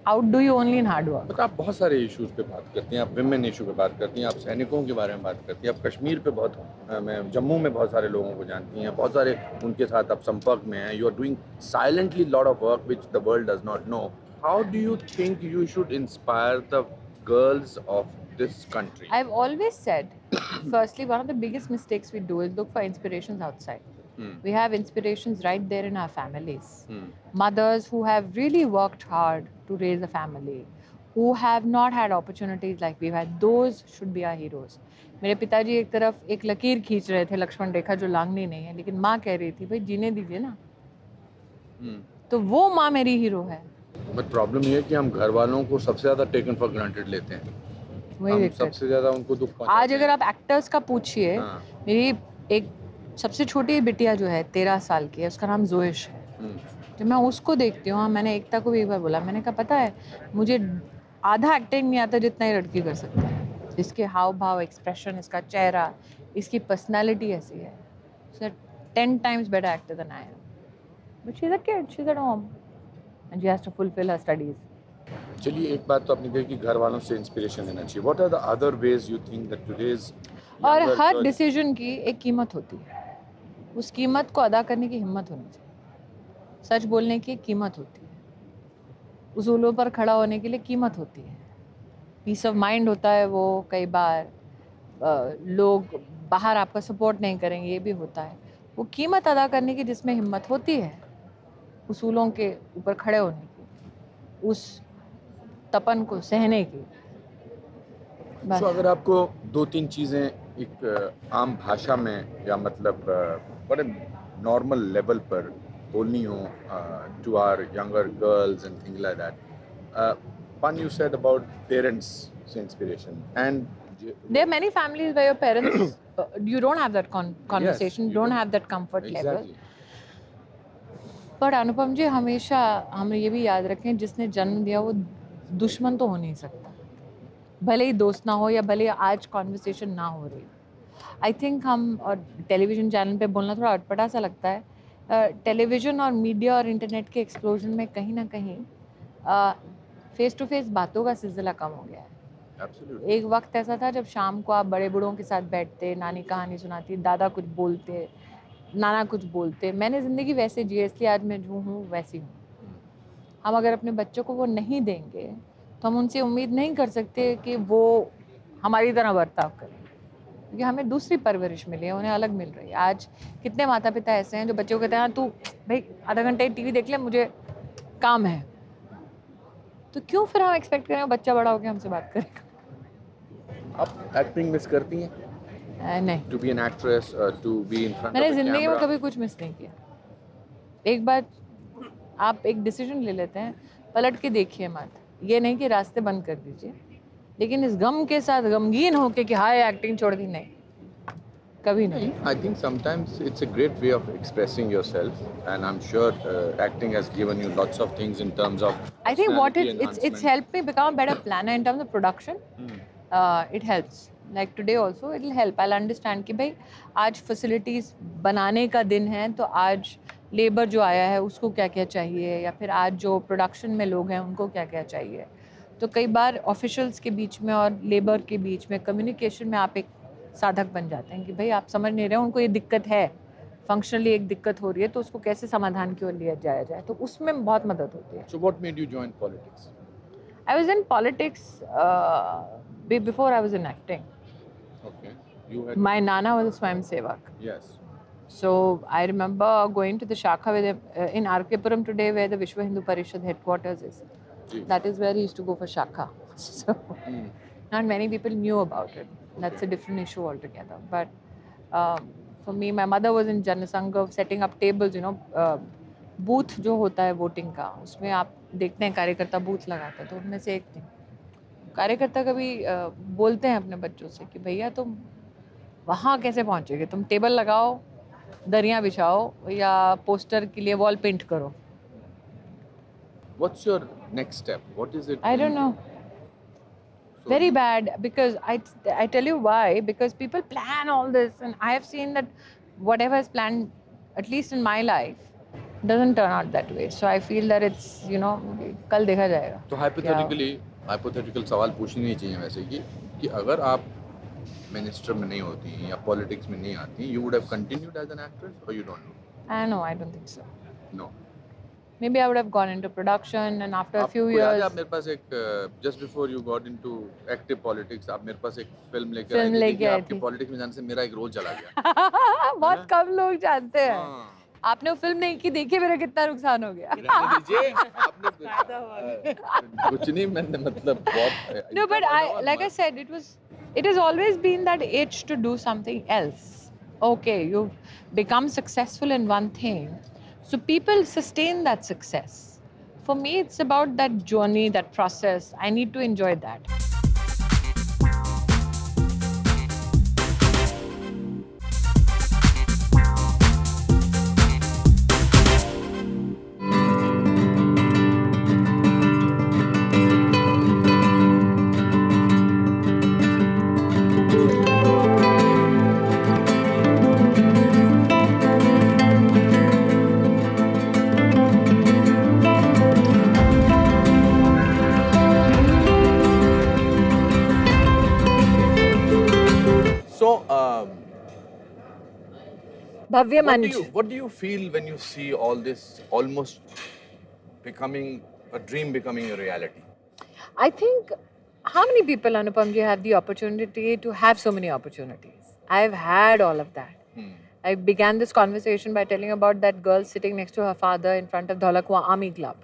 Speaker 2: outdo you only in hard work.
Speaker 1: बट आप बहुत सारे इश्यूज पे बात करती हैं, आप विमेन इशू पे बात करती हैं, आप सैनिकों के बारे में बात करती हैं, आप कश्मीर पे बहुत मैं जम्मू में बहुत सारे लोगों को जानती हैं, बहुत सारे उनके साथ आप संपर्क में हैं, you are doing silently lot of work which the world does not know. How do you think you should inspire the girls of this country?
Speaker 2: I've always said, firstly, one of the biggest mistakes we do is look for inspirations outside. We have inspirations right there in our families. Mothers who have really worked hard to raise a family, who have not had opportunities like we've had, those should be our heroes. मेरे पिताजी एक तरफ एक लकीर खींच रहे थे लक्ष्मण रेखा जो लांघनी नहीं है, लेकिन माँ कह रही थी भाई जीने दीजिए ना, तो वो माँ मेरी हीरो है।
Speaker 1: बट प्रॉब्लम ये है कि हम घर वालों को सबसे ज्यादा टेकन फॉर ग्रांटेड लेते हैं,
Speaker 2: वही
Speaker 1: हम
Speaker 2: दिक्कत।
Speaker 1: सबसे ज्यादा उनको दुख पहुंचाते
Speaker 2: आज अगर आप एक्टर्स का पूछिए,
Speaker 1: हाँ।
Speaker 2: मेरी एक सबसे छोटी बिटिया जो है 13 साल की है, उसका नाम जोइश है। जब मैं उसको देखती हूँ, मैंने एकता को भी एक बार बोला, मैंने कहा पता है मुझे आधा एक्टिंग नहीं आता जितना ये लड़की कर सकती है। इसके हाव भाव, एक्सप्रेशन, इसका चेहरा, इसकी पर्सनालिटी ऐसी है, 10 times better actor than I am. But she's a kid, she's at home and she has to fulfill her studies.
Speaker 1: चलिए एक बात तो आपने कही कि घर वालों से इंस्पिरेशन लेना चाहिए. What are the other ways you think that today's
Speaker 2: और हर डिसीजन की एक कीमत होती है, उस कीमत को अदा करने की हिम्मत होनी चाहिए। सच बोलने की एक कीमत होती है, उसूलों पर खड़ा होने के लिए कीमत होती है, पीस ऑफ माइंड होता है वो, कई बार लोग बाहर आपका सपोर्ट नहीं करेंगे ये भी होता है, वो कीमत अदा करने की जिसमें हिम्मत होती है, उसूलों के ऊपर खड़े होने की, उस तपन को सहने की।
Speaker 1: तो अगर आपको 2-3 चीज़ें एक आम भाषा में या मतलब बड़े नॉर्मल लेवल पर बोलनी हो to our younger girls and things like that, one you said about parents से inspiration and
Speaker 2: there are many families where your parents you don't have that conversation,
Speaker 1: Yes,
Speaker 2: you don't have that comfort level.
Speaker 1: exactly.
Speaker 2: पर अनुपम जी हमेशा हम ये भी याद रखें, जिसने जन्म दिया वो दुश्मन तो हो नहीं सकता, भले ही दोस्त ना हो या भले ही आज कॉन्वर्सेशन ना हो रही। आई थिंक हम, और टेलीविज़न चैनल पे बोलना थोड़ा अटपटा सा लगता है, टेलीविज़न और मीडिया और इंटरनेट के एक्सप्लोजन में कहीं ना कहीं फेस टू फेस बातों का सिलसिला कम हो गया है।
Speaker 1: Absolutely.
Speaker 2: एक वक्त ऐसा था जब शाम को आप बड़े बूढ़ों के साथ बैठते, नानी कहानी सुनाती, दादा कुछ बोलते, नाना कुछ बोलते। मैंने ज़िंदगी वैसे जी है, इसलिए आज मैं जो हूँ वैसी हूँ। हम अगर अपने बच्चों को वो नहीं देंगे तो हम उनसे उम्मीद नहीं कर सकते कि वो हमारी तरह बर्ताव करें, क्योंकि हमें दूसरी परवरिश मिली है, उन्हें अलग मिल रही है। आज कितने माता पिता ऐसे हैं जो बच्चों को कहते हैं हाँ तू भाई आधा घंटे टीवी देख ले, मुझे काम है। तो क्यों फिर हम एक्सपेक्ट करें बच्चा बड़ा होकर हमसे बात करेगा?
Speaker 1: आप एक्टिंग मिस करती हैं?
Speaker 2: नहीं,
Speaker 1: To be an actress, to be in front
Speaker 2: मैंने
Speaker 1: of the
Speaker 2: ज़िंदगी में
Speaker 1: camera.
Speaker 2: कभी कुछ मिस नहीं किया। एक बार आप एक डिसीजन ले लेते हैं, पलट के देखिए मत, ये नहीं कि रास्ते बंद कर दीजिए, लेकिन इस गम के साथ गमगीन होके कि हाय एक्टिंग छोड़ दी, नहीं, कभी नहीं।
Speaker 1: I think sometimes it's a great way of expressing yourself, and I'm sure acting has given you lots of things in terms of.
Speaker 2: I think what
Speaker 1: personality
Speaker 2: it's
Speaker 1: enhancement.
Speaker 2: helped me become a better planner in terms of production. It helps Like today also it will help. I'll understand कि भाई आज facilities बनाने का दिन है तो आज लेबर जो आया है उसको क्या क्या चाहिए या फिर आज जो प्रोडक्शन में लोग हैं उनको क्या क्या चाहिए. तो कई बार ऑफिशियल्स के बीच में और लेबर के बीच में कम्युनिकेशन में आप एक साधक बन जाते हैं कि भाई आप समझ नहीं रहे, उनको ये दिक्कत है, फंक्शनली एक दिक्कत हो रही है तो उसको कैसे समाधान की ओर लिया जाया जाए, तो उसमें बहुत मदद होती है.
Speaker 1: So what made you join politics?
Speaker 2: I was in politics before I was in acting.
Speaker 1: Okay. You had
Speaker 2: My nana was a Swayam Sevak.
Speaker 1: yes.
Speaker 2: So I remember going to the Shakha in RK-puram today where the Vishwa Hindu Parishad headquarters is.
Speaker 1: Ji.
Speaker 2: That is where he used to go for Shakha. So not many people knew about it. That's a different issue altogether. But for me, my mother was in Janasangha setting up tables, you know, booth जो होता है वोटिंग का, उसमें आप देखते हैं कार्यकर्ता बूथ लगाते हैं, तो उनमें से एक थी. कार्यकर्ता कभी बोलते हैं अपने बच्चों से कि भैया तुम वहाँ कैसे पहुँचोगे, तुम टेबल लगाओ, दरियाँ बिछाओ या पोस्टर के लिए वॉल पेंट करो.
Speaker 1: What's your next step? What is it?
Speaker 2: I don't know.
Speaker 1: So
Speaker 2: Very bad, because I tell you why, because people plan all this and I have seen that whatever is planned, at least in my life, doesn't turn out that way. So I feel that it's, you know, कल देखा जाएगा.
Speaker 1: तो hypothetical सवाल पूछनी नहीं चाहिए वैसे कि अगर आप मिनिस्टर में नहीं होती या पॉलिटिक्स में नहीं आती, you would have continued as an actress or you don't know?
Speaker 2: No, I don't think so.
Speaker 1: No.
Speaker 2: Maybe I would have gone into production and after a few
Speaker 1: आपको याद है
Speaker 2: years.
Speaker 1: आप मेरे पास एक just before you got into active politics आप मेरे पास एक फिल्म लेके
Speaker 2: फिल्म
Speaker 1: आई
Speaker 2: लेके
Speaker 1: थी,
Speaker 2: आई
Speaker 1: आपके
Speaker 2: थी.
Speaker 1: पॉलिटिक्स में जाने से मेरा एक रोल चला गया.
Speaker 2: बहुत कम लोग जानते हैं.
Speaker 1: हाँ.
Speaker 2: आपने वो फिल्म नहीं की, देखिए मेरा कितना नुकसान हो गया.
Speaker 1: रहने दीजिए, आपने कुछ नहीं, मैंने मतलब बहुत
Speaker 2: No, but like I said, it has always been that itch to do something else. Okay, you've become successful in one thing, so people sustain that success. For me, it's about that journey, that process. I need to enjoy that.
Speaker 1: So,
Speaker 2: Bhavya Manch.
Speaker 1: what do you feel when you see all this almost becoming a dream becoming a reality?
Speaker 2: I think, how many people, Anupam ji, have the opportunity to have so many opportunities? I've had all of that. I began this conversation by telling about that girl sitting next to her father in front of Dholakwa Army Club,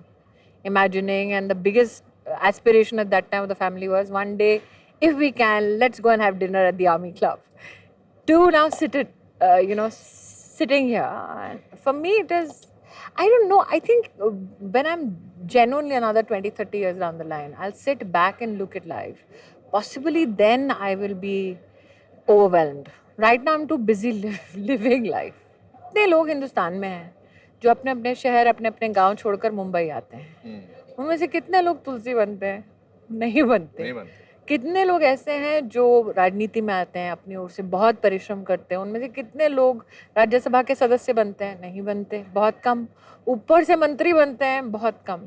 Speaker 2: imagining, and the biggest aspiration at that time of the family was, one day, if we can, let's go and have dinner at the Army Club. To now sitting here, and for me it is, I don't know, I think when I'm genuinely another 20, 30 years down the line, I'll sit back and look at life. Possibly then I will be overwhelmed. Right now I'm too busy living life. इतने लोग हिंदुस्तान में हैं जो अपने अपने शहर, अपने अपने गांव छोड़कर मुंबई आते हैं. उनमें से कितने लोग तुलसी बनते हैं? नहीं बनते. कितने लोग ऐसे हैं जो राजनीति में आते हैं, अपनी ओर से बहुत परिश्रम करते हैं? उनमें से कितने लोग राज्यसभा के सदस्य बनते हैं? नहीं बनते, बहुत कम. ऊपर से मंत्री बनते हैं, बहुत कम.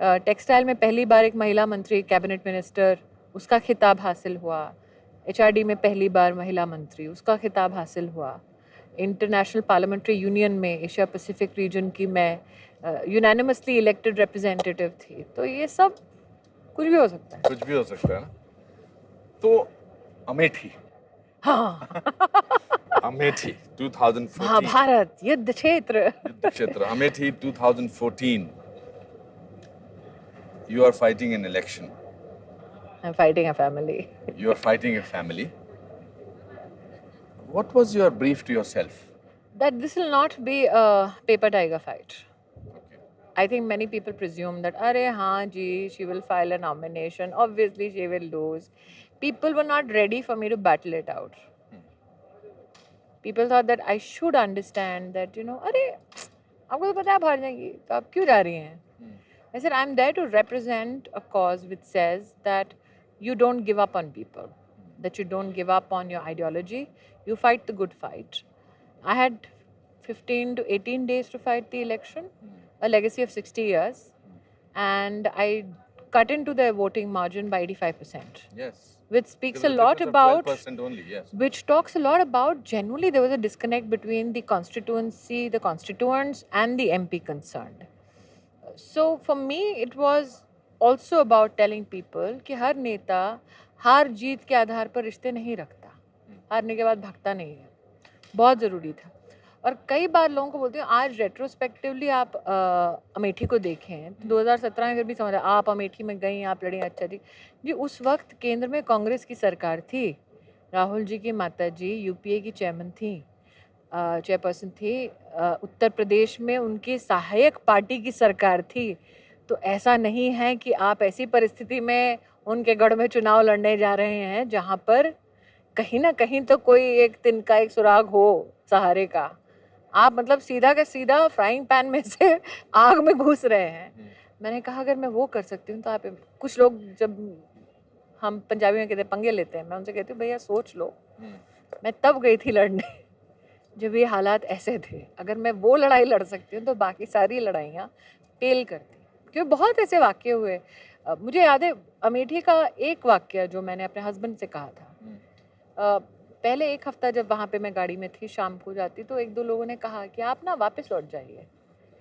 Speaker 2: टेक्सटाइल में पहली बार एक महिला मंत्री, कैबिनेट मिनिस्टर, उसका खिताब हासिल हुआ. HRD में पहली बार महिला मंत्री, उसका खिताब हासिल हुआ. इंटरनेशनल पार्लियामेंट्री यूनियन में एशिया पैसिफिक रीजन की मैं यूनानिमसली इलेक्टेड रिप्रेजेंटेटिव थी. तो ये सब कुछ भी हो सकता है.
Speaker 1: कुछ भी हो सकता है ना. तो अमेठी,
Speaker 2: हाँ,
Speaker 1: अमेठी 2014,
Speaker 2: महाभारत युद्ध क्षेत्र.
Speaker 1: Amethi 2014. You are fighting an election.
Speaker 2: I'm fighting a family.
Speaker 1: You are fighting a family. What was your brief to yourself?
Speaker 2: That this will not be a paper tiger fight. I think many people presume that, Arey, haan ji, she will file a nomination. Obviously, she will lose. People were not ready for me to battle it out. People thought that I should understand that, Arey, aapko to pata hai haar jayegi, to aap kyun ja rahi hain? I said, I'm there to represent a cause which says that you don't give up on people. that you don't give up on your ideology. You fight the good fight. I had 15 to 18 days to fight the election, a legacy of 60 years, and I cut into the voting margin by 85%.
Speaker 1: Yes.
Speaker 2: Which speaks
Speaker 1: There
Speaker 2: a
Speaker 1: was
Speaker 2: lot
Speaker 1: difference of
Speaker 2: about,
Speaker 1: 12% only, yes.
Speaker 2: which talks a lot about genuinely there was a disconnect between the constituency, the constituents, and the MP concerned. So for me, it was also about telling people कि हर नेता हार जीत के आधार पर रिश्ते नहीं रखता, हारने के बाद भागता नहीं है, बहुत ज़रूरी था। और कई बार लोगों को बोलती हूँ, आज रेट्रोस्पेक्टिवली आप अमेठी को देखें तो 2017 में फिर भी समझ आप अमेठी में गई, आप लड़ी, अच्छा जी उस वक्त केंद्र में कांग्रेस की सरकार थी, राहुल जी की माता जी यूपीए की चेयरमैन थी, चेयरपर्सन थी, उत्तर प्रदेश में उनकी सहायक पार्टी की सरकार थी। तो ऐसा नहीं है कि आप ऐसी परिस्थिति में उनके गढ़ में चुनाव लड़ने जा रहे हैं जहाँ पर कहीं ना कहीं तो कोई एक तिनका, एक सुराग हो सहारे का। आप मतलब सीधा का सीधा फ्राइंग पैन में से आग में घुस रहे हैं। मैंने कहा अगर मैं वो कर सकती हूँ तो आप, कुछ लोग जब हम पंजाबी में कहते हैं पंगे लेते हैं, मैं उनसे कहती हूँ भैया सोच लो, मैं तब गई थी लड़ने जब ये हालात ऐसे थे। अगर मैं वो लड़ाई लड़ सकती हूँ तो बाकी सारी लड़ाइयाँ फेल करती। क्योंकि बहुत ऐसे वाक्य हुए, मुझे याद है अमेठी का एक वाक्य जो मैंने अपने हस्बैंड से कहा था। पहले एक हफ्ता जब वहाँ पे मैं गाड़ी में थी, शाम को जाती, तो एक दो लोगों ने कहा कि आप ना वापस लौट जाइए,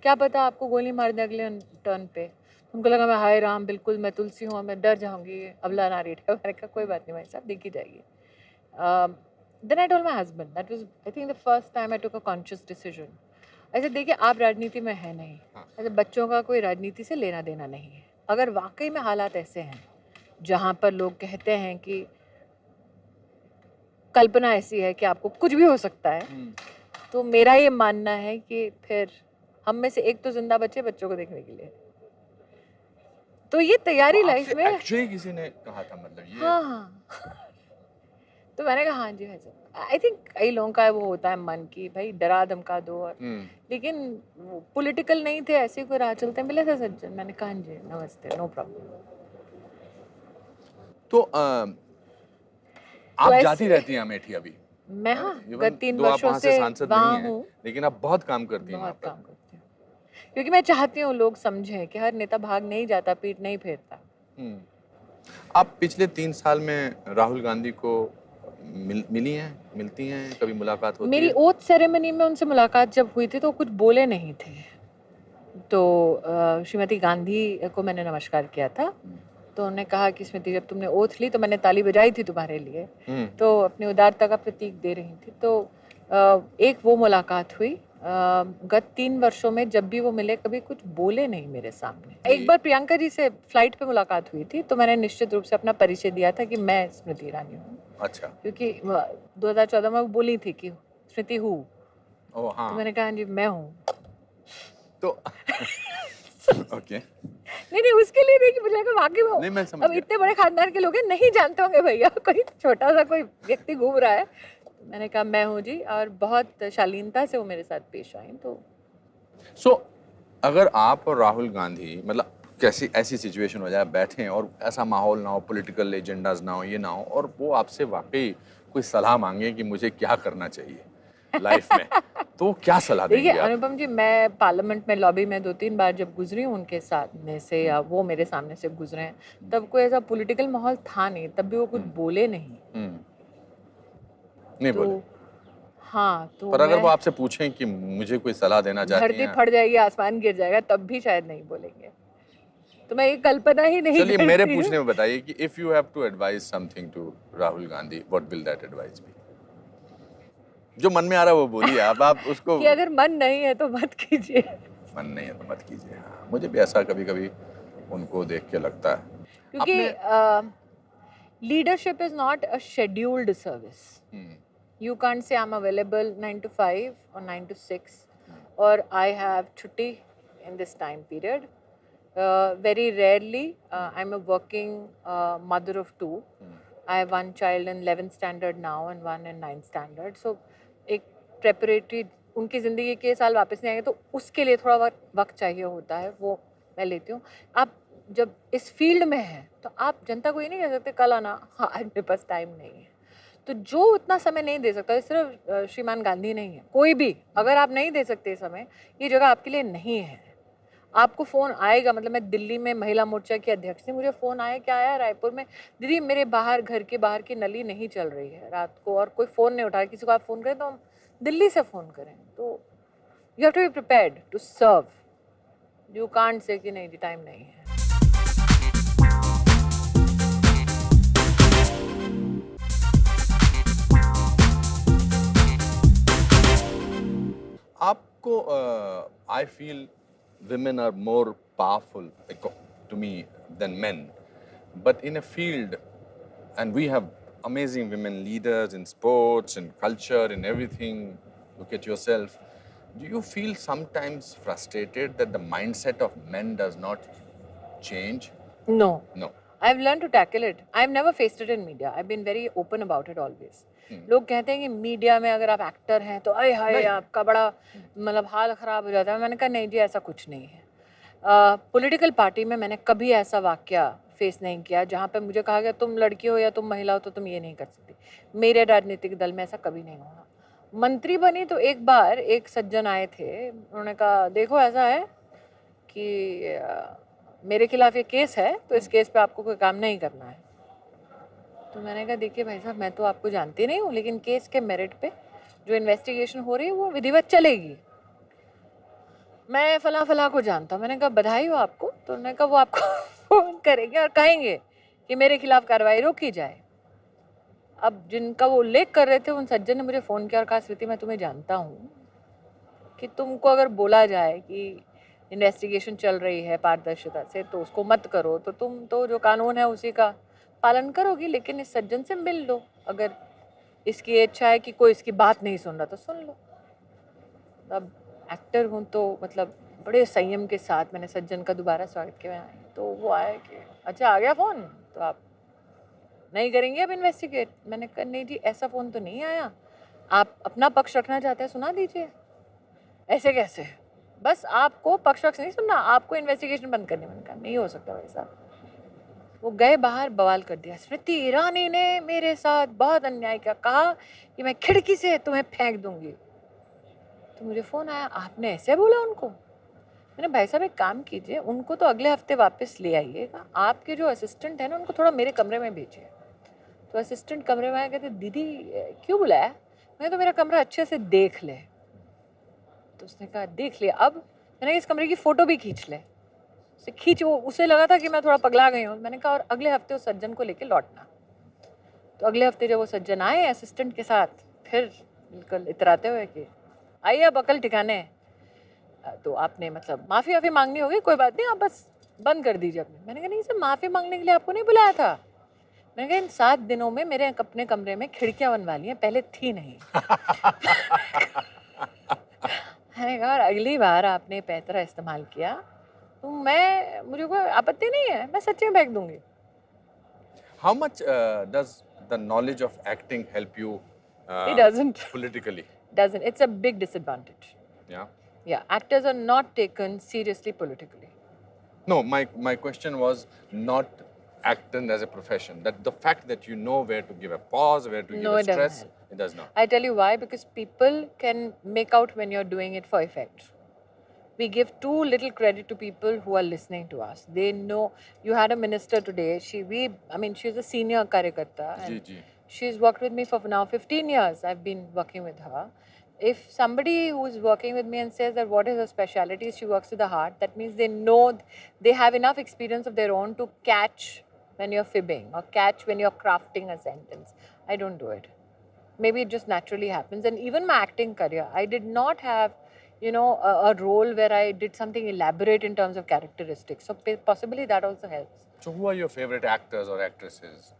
Speaker 2: क्या पता आपको गोली मार दे अगले टर्न पे। उनको लगा मैं हाय राम, बिल्कुल मैं तुलसी हूँ, मैं डर जाऊँगी, अबला नारी है। मैंने कहा कोई बात नहीं भाई साहब, देखी जाएगी। Then I told my husband, that was I think the first time I took a conscious decision. ऐसे देखिए आप राजनीति में है नहीं, ऐसे बच्चों का कोई राजनीति से लेना देना नहीं है। अगर वाकई में हालात ऐसे हैं जहाँ पर लोग कहते हैं कि कल्पना ऐसी है कि आपको कुछ भी हो सकता है, तो मेरा ये मानना है कि फिर हम में से एक तो जिंदा बचे बच्चों को देखने के लिए। तो ये तैयारी लाइफ में
Speaker 1: एक्चुअली किसी ने कहा था, मतलब ये
Speaker 2: हाँ तो मैंने कहा हाँ जी भाई साहब। आई थिंक कई लोगों का वो होता है मन की भाई डरा धमका दो, और लेकिन पॉलिटिकल नहीं थे, ऐसे कोई राह चलते मिले थे सज्जन, मैंने कहा हाँ जी नमस्ते, नो प्रॉब्लम।
Speaker 1: तो आप जाती रहती हैं अमेठी अभी?
Speaker 2: मैं हाँ गत 3 वर्षों से वहाँ हूँ,
Speaker 1: लेकिन आप बहुत काम करती हैं,
Speaker 2: बहुत काम करती हूँ, क्योंकि मैं चाहती हूँ लोग समझें कि हर नेता भाग नहीं जाता, पीठ नहीं फेरता।
Speaker 1: आप पिछले 3 साल में राहुल गांधी को मिली हैं, मिलती हैं, कभी मुलाकात होती है? मेरी
Speaker 2: ओथ सेरेमनी में उनसे मुलाकात जब हुई थी तो कुछ बोले नहीं थे, तो श्रीमती गांधी को मैंने नमस्कार किया था, तो उन्होंने कहा कि स्मृति जब तुमने ओथ ली तो मैंने ताली बजाई थी तुम्हारे लिए, तो अपनी उदारता का प्रतीक दे रही थी। तो एक वो मुलाकात हुई। गत 3 वर्षों में जब भी वो मिले कभी कुछ बोले नहीं मेरे सामने। एक बार प्रियंका जी से फ्लाइट पे मुलाकात हुई थी, तो मैंने निश्चित रूप से अपना परिचय दिया था कि मैं स्मृति ईरानी हूँ।
Speaker 1: अच्छा।
Speaker 2: क्योंकि 2014 में वो बोली थी कि स्मृति हूँ,
Speaker 1: हाँ।
Speaker 2: तो मैंने कहा जी मैं हूँ।
Speaker 1: तो ओके
Speaker 2: नहीं उसके लिए नहीं कि मुझे लगा वाकई में
Speaker 1: नहीं, मैं समझ
Speaker 2: अब इतने बड़े खानदान के लोग हैं, नहीं जानते होंगे भैया, कोई छोटा सा कोई व्यक्ति घूम रहा है। मैंने कहा मैं हूँ जी, और बहुत शालीनता से वो मेरे साथ पेश आई। तो
Speaker 1: अगर आप और राहुल गांधी मतलब कैसी ऐसी सिचुएशन हो जाए, बैठे और ऐसा माहौल ना हो, पॉलिटिकल एजेंडाज ना हो, ये ना हो, और वो आपसे वाकई कोई सलाह मांगे कि मुझे क्या करना चाहिए लाइफ में, तो क्या सलाह देंगे आप?
Speaker 2: देखिए अनुपम जी, मैं पार्लियामेंट में लॉबी में 2-3 बार जब गुजरी हूँ उनके सामने से, या वो मेरे सामने से गुजरे हैं, तब कोई ऐसा पॉलिटिकल माहौल था नहीं, तब भी वो कुछ बोले नहीं।
Speaker 1: नहीं बोले।
Speaker 2: हाँ तो
Speaker 1: पर अगर वो आपसे पूछें कि मुझे कोई सलाह देना चाहती हैं,
Speaker 2: धरती फट जाएगी, आसमान गिर जाएगा, तब भी शायद नहीं बोलेंगे। तो मैं ये कल्पना ही नहीं
Speaker 1: चलिए मेरे पूछने में बताइए कि if you have to advise something to Rahul Gandhi, what will that advice be? जो मन में आ रहा है वो बोलिए आप उसको।
Speaker 2: कि अगर मन नहीं है तो मत कीजिए।
Speaker 1: मन नहीं है तो मत कीजिए। हाँ, मुझे भी ऐसा कभी-कभी उनको देख के लगता है,
Speaker 2: क्योंकि leadership is not a scheduled service. You can't say I'm available 9 to 5 or 9 to 6 or I have chutti in this time period. Very rarely I'm a working mother of 2. I have one child in 11th standard now and one in 9th standard. So एक preparatory, उनकी ज़िंदगी के साल वापस नहीं आएंगे तो उसके लिए थोड़ा वक्त चाहिए होता है, वो मैं लेती हूँ। आप जब इस फील्ड में हैं तो आप जनता को ये नहीं कह सकते कल आना, हाँ आज मेरे पास टाइम नहीं है। तो जो उतना समय नहीं दे सकता, सिर्फ श्रीमान गांधी नहीं है, कोई भी, अगर आप नहीं दे सकते समय, ये जगह आपके लिए नहीं है। आपको फ़ोन आएगा, मतलब मैं दिल्ली में महिला मोर्चा की अध्यक्ष थी, मुझे फ़ोन आया, क्या आया रायपुर में, दीदी मेरे बाहर घर के बाहर की नली नहीं चल रही है रात को, और कोई फ़ोन नहीं उठाया, किसी को आप फ़ोन करें तो हम दिल्ली से फ़ोन करें। तो you have to be prepared to serve, you can't say कि नहीं जी टाइम नहीं है।
Speaker 1: आपको I feel women are more powerful to me than men, but in a field, and we have amazing women leaders in sports, in culture, in everything. Look at yourself. Do you feel sometimes frustrated that the mindset of men does not change?
Speaker 2: No.
Speaker 1: No.
Speaker 2: I've learned to tackle it. I've never faced it in media. I've been very open about it always. लोग कहते हैं कि मीडिया में अगर आप एक्टर हैं तो आय हाय आपका बड़ा मतलब हाल ख़राब हो जाता है। मैंने कहा नहीं जी, ऐसा कुछ नहीं है। पॉलिटिकल पार्टी में मैंने कभी ऐसा वाक़या फेस नहीं किया जहाँ पे मुझे कहा गया तुम लड़की हो या तुम महिला हो तो तुम ये नहीं कर सकती। मेरे राजनीतिक दल में ऐसा कभी नहीं हुआ। मंत्री बनी तो एक बार एक सज्जन आए थे, उन्होंने कहा देखो ऐसा है कि मेरे खिलाफ ये केस है तो इस केस पे आपको कोई काम नहीं करना है। तो मैंने कहा देखिए भाई साहब, मैं तो आपको जानती नहीं हूँ, लेकिन केस के मेरिट पे जो इन्वेस्टिगेशन हो रही है वो विधिवत चलेगी। मैं फला फला को जानता हूँ। मैंने कहा बधाई हो आपको। तो उन्होंने कहा वो आपको फ़ोन करेंगे और कहेंगे कि मेरे खिलाफ कार्रवाई रोकी जाए। अब जिनका वो उल्लेख कर रहे थे उन सज्जन ने मुझे फ़ोन किया और कहा स्मृति मैं तुम्हें जानता हूँ कि तुमको अगर बोला जाए कि इन्वेस्टिगेशन चल रही है पारदर्शिता से तो उसको मत करो, तो तुम तो जो कानून है उसी का पालन करोगी, लेकिन इस सज्जन से मिल लो, अगर इसकी इच्छा है कि कोई इसकी बात नहीं सुन रहा तो सुन लो। अब एक्टर हूँ तो मतलब बड़े संयम के साथ मैंने सज्जन का दोबारा स्वागत किया। तो वो आया कि अच्छा आ गया फ़ोन, तो आप नहीं करेंगे अब इन्वेस्टिगेट? मैंने कहा नहीं जी, ऐसा फ़ोन तो नहीं आया, आप अपना पक्ष रखना चाहते हैं सुना दीजिए। ऐसे कैसे? बस आपको पक्ष नहीं सुनना, आपको इन्वेस्टिगेशन बंद करनी। मैंने कहा नहीं हो सकता भाई साहब। वो गए बाहर, बवाल कर दिया, स्मृति ईरानी ने मेरे साथ बहुत अन्याय किया, कहा कि मैं खिड़की से तुम्हें फेंक दूंगी। तो मुझे फ़ोन आया, आपने ऐसे बोला उनको? मैंने भाई साहब एक काम कीजिए, उनको तो अगले हफ्ते वापस ले आइएगा, आपके जो असिस्टेंट है ना उनको थोड़ा मेरे कमरे में भेजिए। तो असिस्टेंट कमरे में आया, कहते दीदी क्यों बुलाया? मैं तो मेरा कमरा अच्छे से देख ले। तो उसने कहा देख लिया, अब? मैंने इस कमरे की फ़ोटो भी खींच ले। खींच, वो उसे लगा था कि मैं थोड़ा पगला गई हूँ। मैंने कहा और अगले हफ्ते उस सज्जन को लेके लौटना। तो अगले हफ्ते जब वो सज्जन आए असिस्टेंट के साथ, फिर बिल्कुल इतराते हुए कि आइए अब अकल ठिकाने, तो आपने मतलब माफ़ी वाफ़ी मांगनी होगी, कोई बात नहीं आप बस बंद कर दीजिए अपने। मैंने कहा नहीं सर, माफ़ी मांगने के लिए आपको नहीं बुलाया था। मैंने कहा इन 7 दिनों में मेरे अपने कमरे में खिड़कियाँ बनवा ली हैं, पहले थी नहीं। मैंने कहा और अगली बार आपने पैतरा इस्तेमाल किया तो मुझे कोई आपत्ति नहीं है, मैं सच्ची में फेंक दूंगी।
Speaker 1: How much does the knowledge of acting help you
Speaker 2: It doesn't.
Speaker 1: politically?
Speaker 2: Doesn't. It's a big disadvantage.
Speaker 1: Yeah.
Speaker 2: Yeah, actors are not taken seriously politically.
Speaker 1: No, my question was not acting as a profession. That the fact that you know where to give a pause, where to give a
Speaker 2: it doesn't
Speaker 1: stress,
Speaker 2: help.
Speaker 1: it does not.
Speaker 2: I tell you why, because people can make out when you're doing it for effect. We give too little credit to people who are listening to us. They know. You had a minister today. She's a senior karyakarta. And she's worked with me for now 15 years. I've been working with her. If somebody who is working with me and says that what is her specialty, she works with the heart, that means they know, they have enough experience of their own to catch when you're fibbing or catch when you're crafting a sentence. I don't do it. Maybe it just naturally happens. And even my acting career, I did not have, a role where I did something elaborate in terms of characteristics. So possibly that also helps.
Speaker 1: So who are your favorite actors or actresses?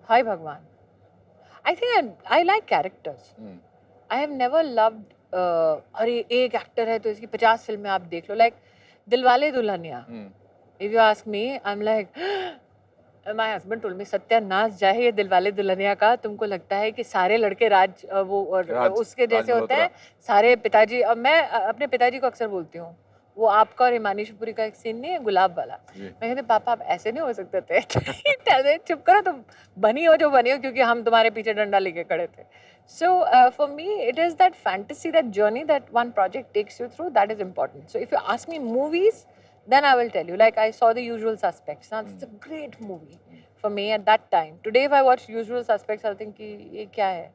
Speaker 2: Hi Bhagwan. I think I like characters. I have never loved अरे एक एक्टर है तो इसकी 50 फिल्में आप देख लो, like Dilwale Dulhania. If you ask me, I'm like, my husband told me, सत्यानाश जाए ये दिलवाले दुल्हनिया का, तुमको लगता है कि सारे लड़के उसके जैसे होते हैं, सारे पिताजी. अब मैं अपने पिताजी को अक्सर बोलती हूँ, वो आपका और हिमानी शिवपुरी का एक सीन नहीं है, गुलाब वाला, मैं कहती पापा आप ऐसे नहीं हो सकते थे चुप करो तुम, बनी हो जो बनी हो, क्योंकि हम तुम्हारे पीछे डंडा लेके खड़े थे. So for me it is that fantasy, that journey that one project takes you through, that is important. So if you ask me movies, then I will tell you, like I saw The Usual Suspects. Now it's a great movie for me at that time. Today if I watch Usual Suspects I'll think कि ये क्या है.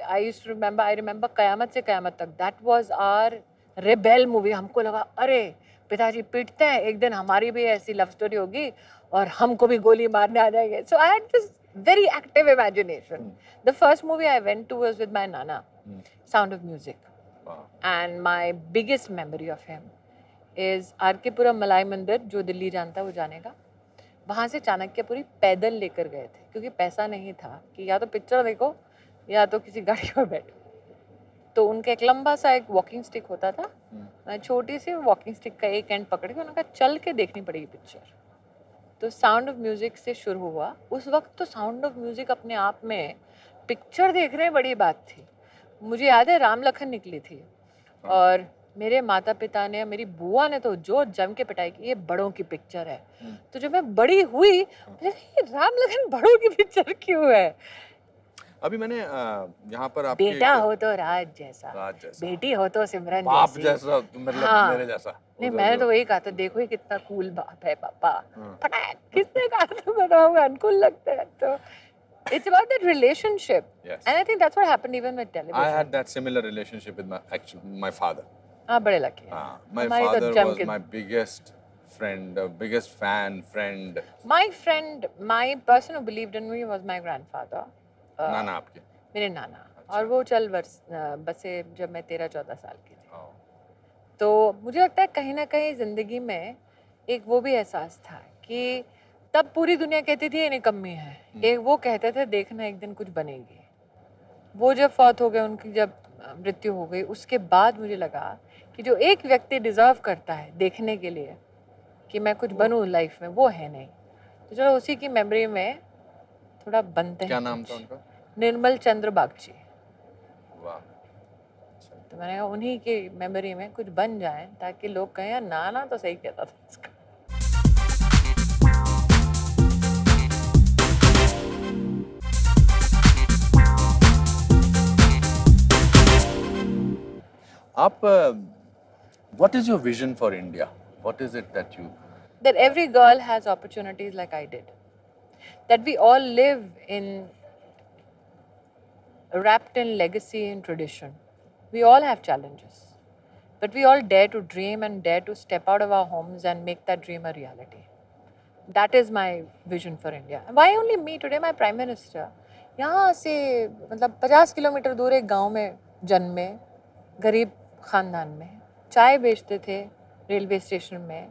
Speaker 2: I remember कयामत से कयामत तक, that was our rebel movie. हमको लगा अरे पिताजी पीटते हैं, एक दिन हमारी भी ऐसी लव स्टोरी होगी और हमको भी गोली मारने आ जाएंगे. So I had this very active imagination. The first movie I went to was with my Nana, Sound of Music.
Speaker 1: Wow.
Speaker 2: And my biggest memory of him is R.K. पुरम मलाई मंदिर, जो दिल्ली जानता है वो जानेगा. वहाँ से चाणक्यपुरी पैदल लेकर गए थे, क्योंकि पैसा नहीं था कि या तो पिक्चर देखो या तो किसी गाड़ी पर बैठो. तो उनका एक लंबा सा एक वॉकिंग स्टिक होता था. मैं छोटी सी वॉकिंग स्टिक का एक एंड पकड़ के उन्होंने कहा चल के देखनी पड़ेगी पिक्चर. तो साउंड ऑफ म्यूजिक से शुरू हुआ. उस वक्त तो साउंड ऑफ म्यूजिक अपने आप में पिक्चर देखने बड़ी बात थी. मुझे याद है राम लखन निकली थी और मेरे माता पिता ने, मेरी बुआ ने तो जो जम के पिटाई की, ये बड़ों की पिक्चर है. तो जब मैं बड़ी हुई ये राम लखन बड़ों की पिक्चर क्यों है.
Speaker 1: अभी मैंने यहाँ पर आपके
Speaker 2: बेटा हो तो राज जैसा, बेटी हो तो सिमरन
Speaker 1: बाप
Speaker 2: जैसी.
Speaker 1: जैसा, मतलब
Speaker 2: हाँ.
Speaker 1: मेरे जैसा.
Speaker 2: नहीं मैंने तो वही कहा था, देखो ये कितना कूल बाप है पापा. फटाक किसने कहा था, बताओ अनकूल लगता है. तो it's about that relationship.
Speaker 1: Yes.
Speaker 2: And I think that's what happened even with television.
Speaker 1: I had that similar relationship with my father.
Speaker 2: हाँ बड़े lucky.
Speaker 1: My father was my biggest friend, biggest friend.
Speaker 2: My person who believed in me was my grandfather.
Speaker 1: नाना आपके?
Speaker 2: मेरे नाना. और वो चल बसे जब मैं 13-14 साल की थी. तो मुझे लगता है कहीं ना कहीं जिंदगी में एक वो भी एहसास था कि तब पूरी दुनिया कहती थी ये निकम्मी है, एक वो कहते थे देखना एक दिन कुछ बनेगी. वो जब फौत हो गए, उनकी जब मृत्यु हो गई, उसके बाद मुझे लगा कि जो एक व्यक्ति डिजर्व करता है देखने के लिए कि मैं कुछ बनूं लाइफ में, वो है नहीं. तो चलो उसी की मेमोरी में थोड़ा बनते हैं.
Speaker 1: क्या नाम था उनका?
Speaker 2: निर्मल चंद्र बागची.
Speaker 1: वाह.
Speaker 2: तो मैंने कहा उन्हीं की मेमोरी में कुछ बन जाए ताकि लोग कहें यार नाना तो सही कहता था इसका.
Speaker 1: आप what is your vision for India? What is it that you?
Speaker 2: That every girl has opportunities like I did. That we all live in, wrapped in legacy and tradition. We all have challenges. But we all dare to dream and dare to step out of our homes and make that dream a reality. That is my vision for India. Why only me? Today my Prime Minister, यहाँ से मतलब 50 किलोमीटर दूर एक गांव में जन्मे, गरीब ख़ानदान में, चाय बेचते थे रेलवे स्टेशन में,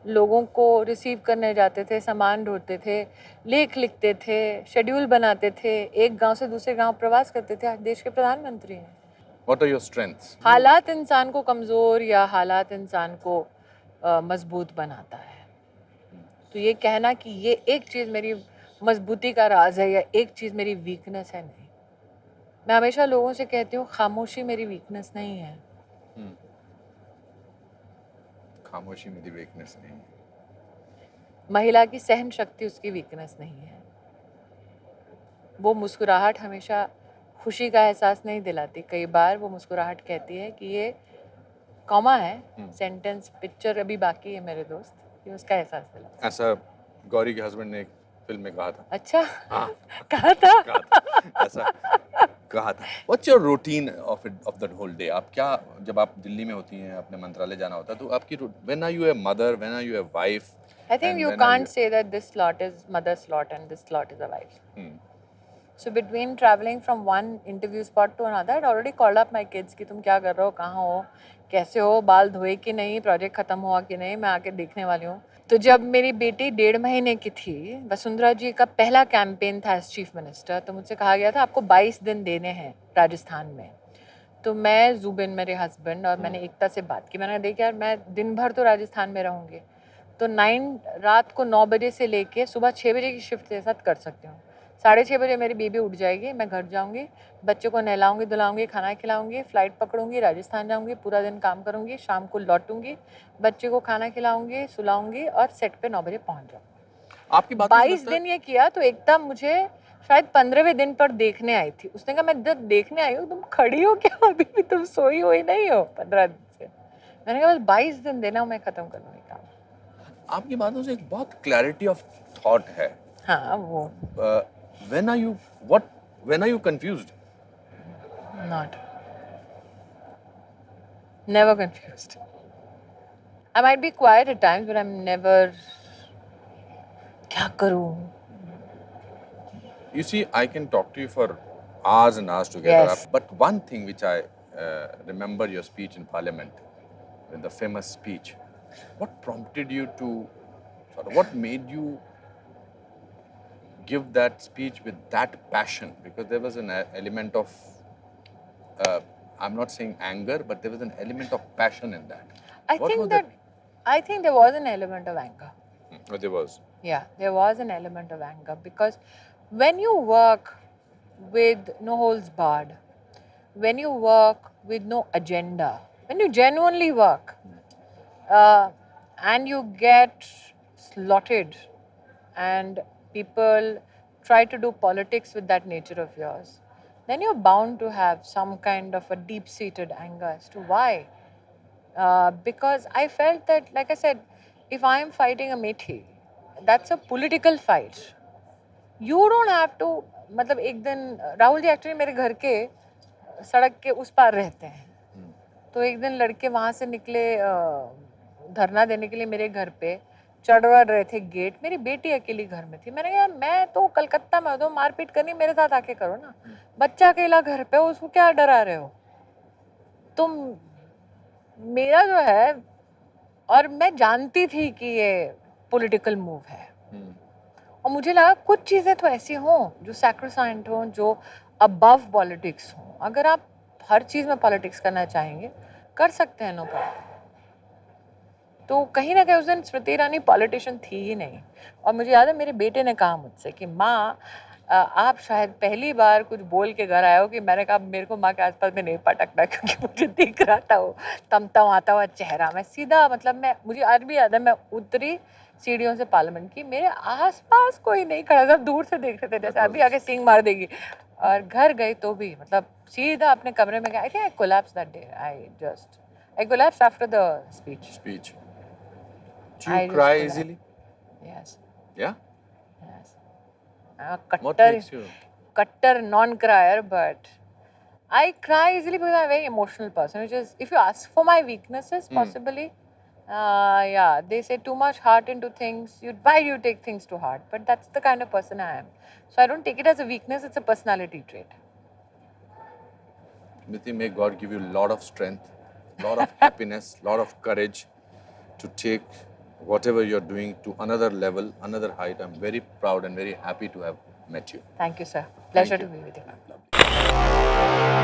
Speaker 2: लोगों को रिसीव करने जाते थे, सामान ढोते थे, लेख लिखते थे, शेड्यूल बनाते थे, एक गांव से दूसरे गांव प्रवास करते थे. आज देश के प्रधानमंत्री हैं.
Speaker 1: What are your strengths?
Speaker 2: हालात इंसान को कमज़ोर या हालात इंसान को मजबूत बनाता है. तो ये कहना कि ये एक चीज़ मेरी मजबूती का राज है या एक चीज़ मेरी वीकनेस है, नहीं. मैं हमेशा लोगों से कहती हूँ खामोशी मेरी वीकनेस नहीं है.
Speaker 1: खामोशी मेरी वीकनेस नहीं है.
Speaker 2: महिला की सहन शक्ति उसकी वीकनेस नहीं है. वो मुस्कुराहट हमेशा खुशी का एहसास नहीं दिलाती. कई बार वो मुस्कुराहट कहती है कि ये कॉमा है, सेंटेंस, पिक्चर अभी बाकी है मेरे दोस्त, ये उसका एहसास दिलाता.
Speaker 1: ऐसा गौरी के हस्बैंड ने एक फिल्म में कहा था.
Speaker 2: अच्छा.
Speaker 1: हाँ.
Speaker 2: कहा था.
Speaker 1: ऐसा कहा था. What's your routine of that whole day? आप क्या, जब आप दिल्ली में होती हैं, अपने मंत्रालय जाना होता है, तो आपकी when are you a mother, when are you a wife?
Speaker 2: I think you can't say that this slot is mother's slot and this slot is a wife. So between traveling from one interview spot to another, I'd already called up my kids कि तुम क्या कर रहे हो, कहाँ हो, कैसे हो, बाल धोए कि नहीं, प्रोजेक्ट खत्म हुआ कि नहीं, मैं आके देखने वाली हूँ. तो जब मेरी बेटी 1.5 महीने की थी, वसुंधरा जी का पहला कैंपेन था एज चीफ मिनिस्टर, तो मुझसे कहा गया था आपको 22 दिन देने हैं राजस्थान में. तो मैं, जुबिन मेरे हस्बैंड और मैंने एकता से बात की. मैंने देखा यार मैं दिन भर तो राजस्थान में रहूँगी, तो रात को 9 बजे से लेके सुबह 6 बजे की शिफ्ट के साथ कर सकती हूँ. 6:30 बजे मेरी बेबी उठ जाएगी, मैं घर जाऊंगी, बच्चे को नहलाऊंगी धुलाऊंगी, खाना खिलाऊंगी, फ्लाइट पकड़ूंगी, राजस्थान जाऊंगी, पूरा दिन काम करूंगी, शाम को लौटूंगी, बच्चे को खाना खिलाऊंगी, सुलाऊंगी और सेट पे 9 बजे पहुंच जाऊंगी।
Speaker 1: आपकी बात
Speaker 2: 22 दिन ये किया तो एकदम मुझे शायद 15वें दिन पर देखने आई थी। उसने कहा मैं जब देखने आई हूँ तुम खड़ी हो क्या, अभी भी तुम सोई हुई नहीं हो 15 दिन से। मैंने कहा बस 22 दिन देना, मैं खत्म कर लूंगी काम।
Speaker 1: आपकी बातों से एक बहुत क्लैरिटी ऑफ थॉट है।
Speaker 2: हाँ वो
Speaker 1: when are you confused?
Speaker 2: Not. Never confused. I might be quiet at times, but I'm never. क्या करूँ?
Speaker 1: You see, I can talk to you for hours and hours together.
Speaker 2: Yes.
Speaker 1: But one thing which I remember your speech in Parliament, the famous speech. What prompted you to, what made you give that speech with that passion? Because there was an element of, I'm not saying anger, but there was an element of passion in that.
Speaker 2: I think there was an element of anger.
Speaker 1: Oh, there was.
Speaker 2: Yeah, there was an element of anger because when you work with no holds barred, when you work with no agenda, when you genuinely work and you get slotted and people try to do politics with that nature of yours, then you're bound to have some kind of a deep-seated anger as to why. Because I felt that, like I said, if I am fighting a methi, that's a political fight. You don't have to, मतलब एक दिन राहुल जी एक्चुअली मेरे घर के सड़क के उस पार रहते हैं, तो एक दिन लड़के वहाँ से निकले धरना देने के लिए मेरे घर पे, चढ़ रहे थे गेट, मेरी बेटी अकेली घर में थी। मैंने कहा यार मैं तो कलकत्ता में हूँ, तो मारपीट करनी मेरे साथ आके करो ना, बच्चा अकेला घर पे, उसको क्या डरा रहे हो तुम। मेरा जो है, और मैं जानती थी कि ये पॉलिटिकल मूव है, और मुझे लगा कुछ चीज़ें तो ऐसी हों जो सैक्रोसाइंट हों, जो अबव पॉलिटिक्स हों। अगर आप हर चीज़ में पॉलिटिक्स करना चाहेंगे कर सकते हैं, नो प्रॉब्लम। तो कहीं ना कहीं उस दिन स्मृति ईरानी पॉलिटिशियन थी ही नहीं। और मुझे याद है मेरे बेटे ने कहा मुझसे कि माँ आप शायद पहली बार कुछ बोल के घर आए हो कि मैंने कहा मेरे को माँ के आसपास में नहीं पटकना, क्योंकि मुझे दिख रहा था वो तमतम आता हुआ चेहरा। मैं सीधा, मतलब मुझे आज भी याद है, मैं उतरी सीढ़ियों से पार्लियामेंट की, मेरे आसपास कोई नहीं खड़ा था, दूर से देख रहे थे जैसे अभी आके सींग मार देगी। और घर गई तो भी मतलब सीधा अपने कमरे में गया। I think I collapsed that day, I collapsed after the speech.
Speaker 1: Do you cry easily?
Speaker 2: Yes.
Speaker 1: Yeah?
Speaker 2: Yes.
Speaker 1: What makes you?
Speaker 2: Cutter non-crier, but I cry easily because I'm a very emotional person. Which is, if you ask for my weaknesses, possibly, yeah, they say too much heart into things. Why do you take things to heart? But that's the kind of person I am. So I don't take it as a weakness. It's a personality trait.
Speaker 1: Smriti, may God give you a lot of strength, lot of happiness, lot of courage to take whatever you're doing to another level, another height. I'm very proud and very happy to have met you.
Speaker 2: Thank you, sir. Pleasure to be with you.
Speaker 1: Lovely.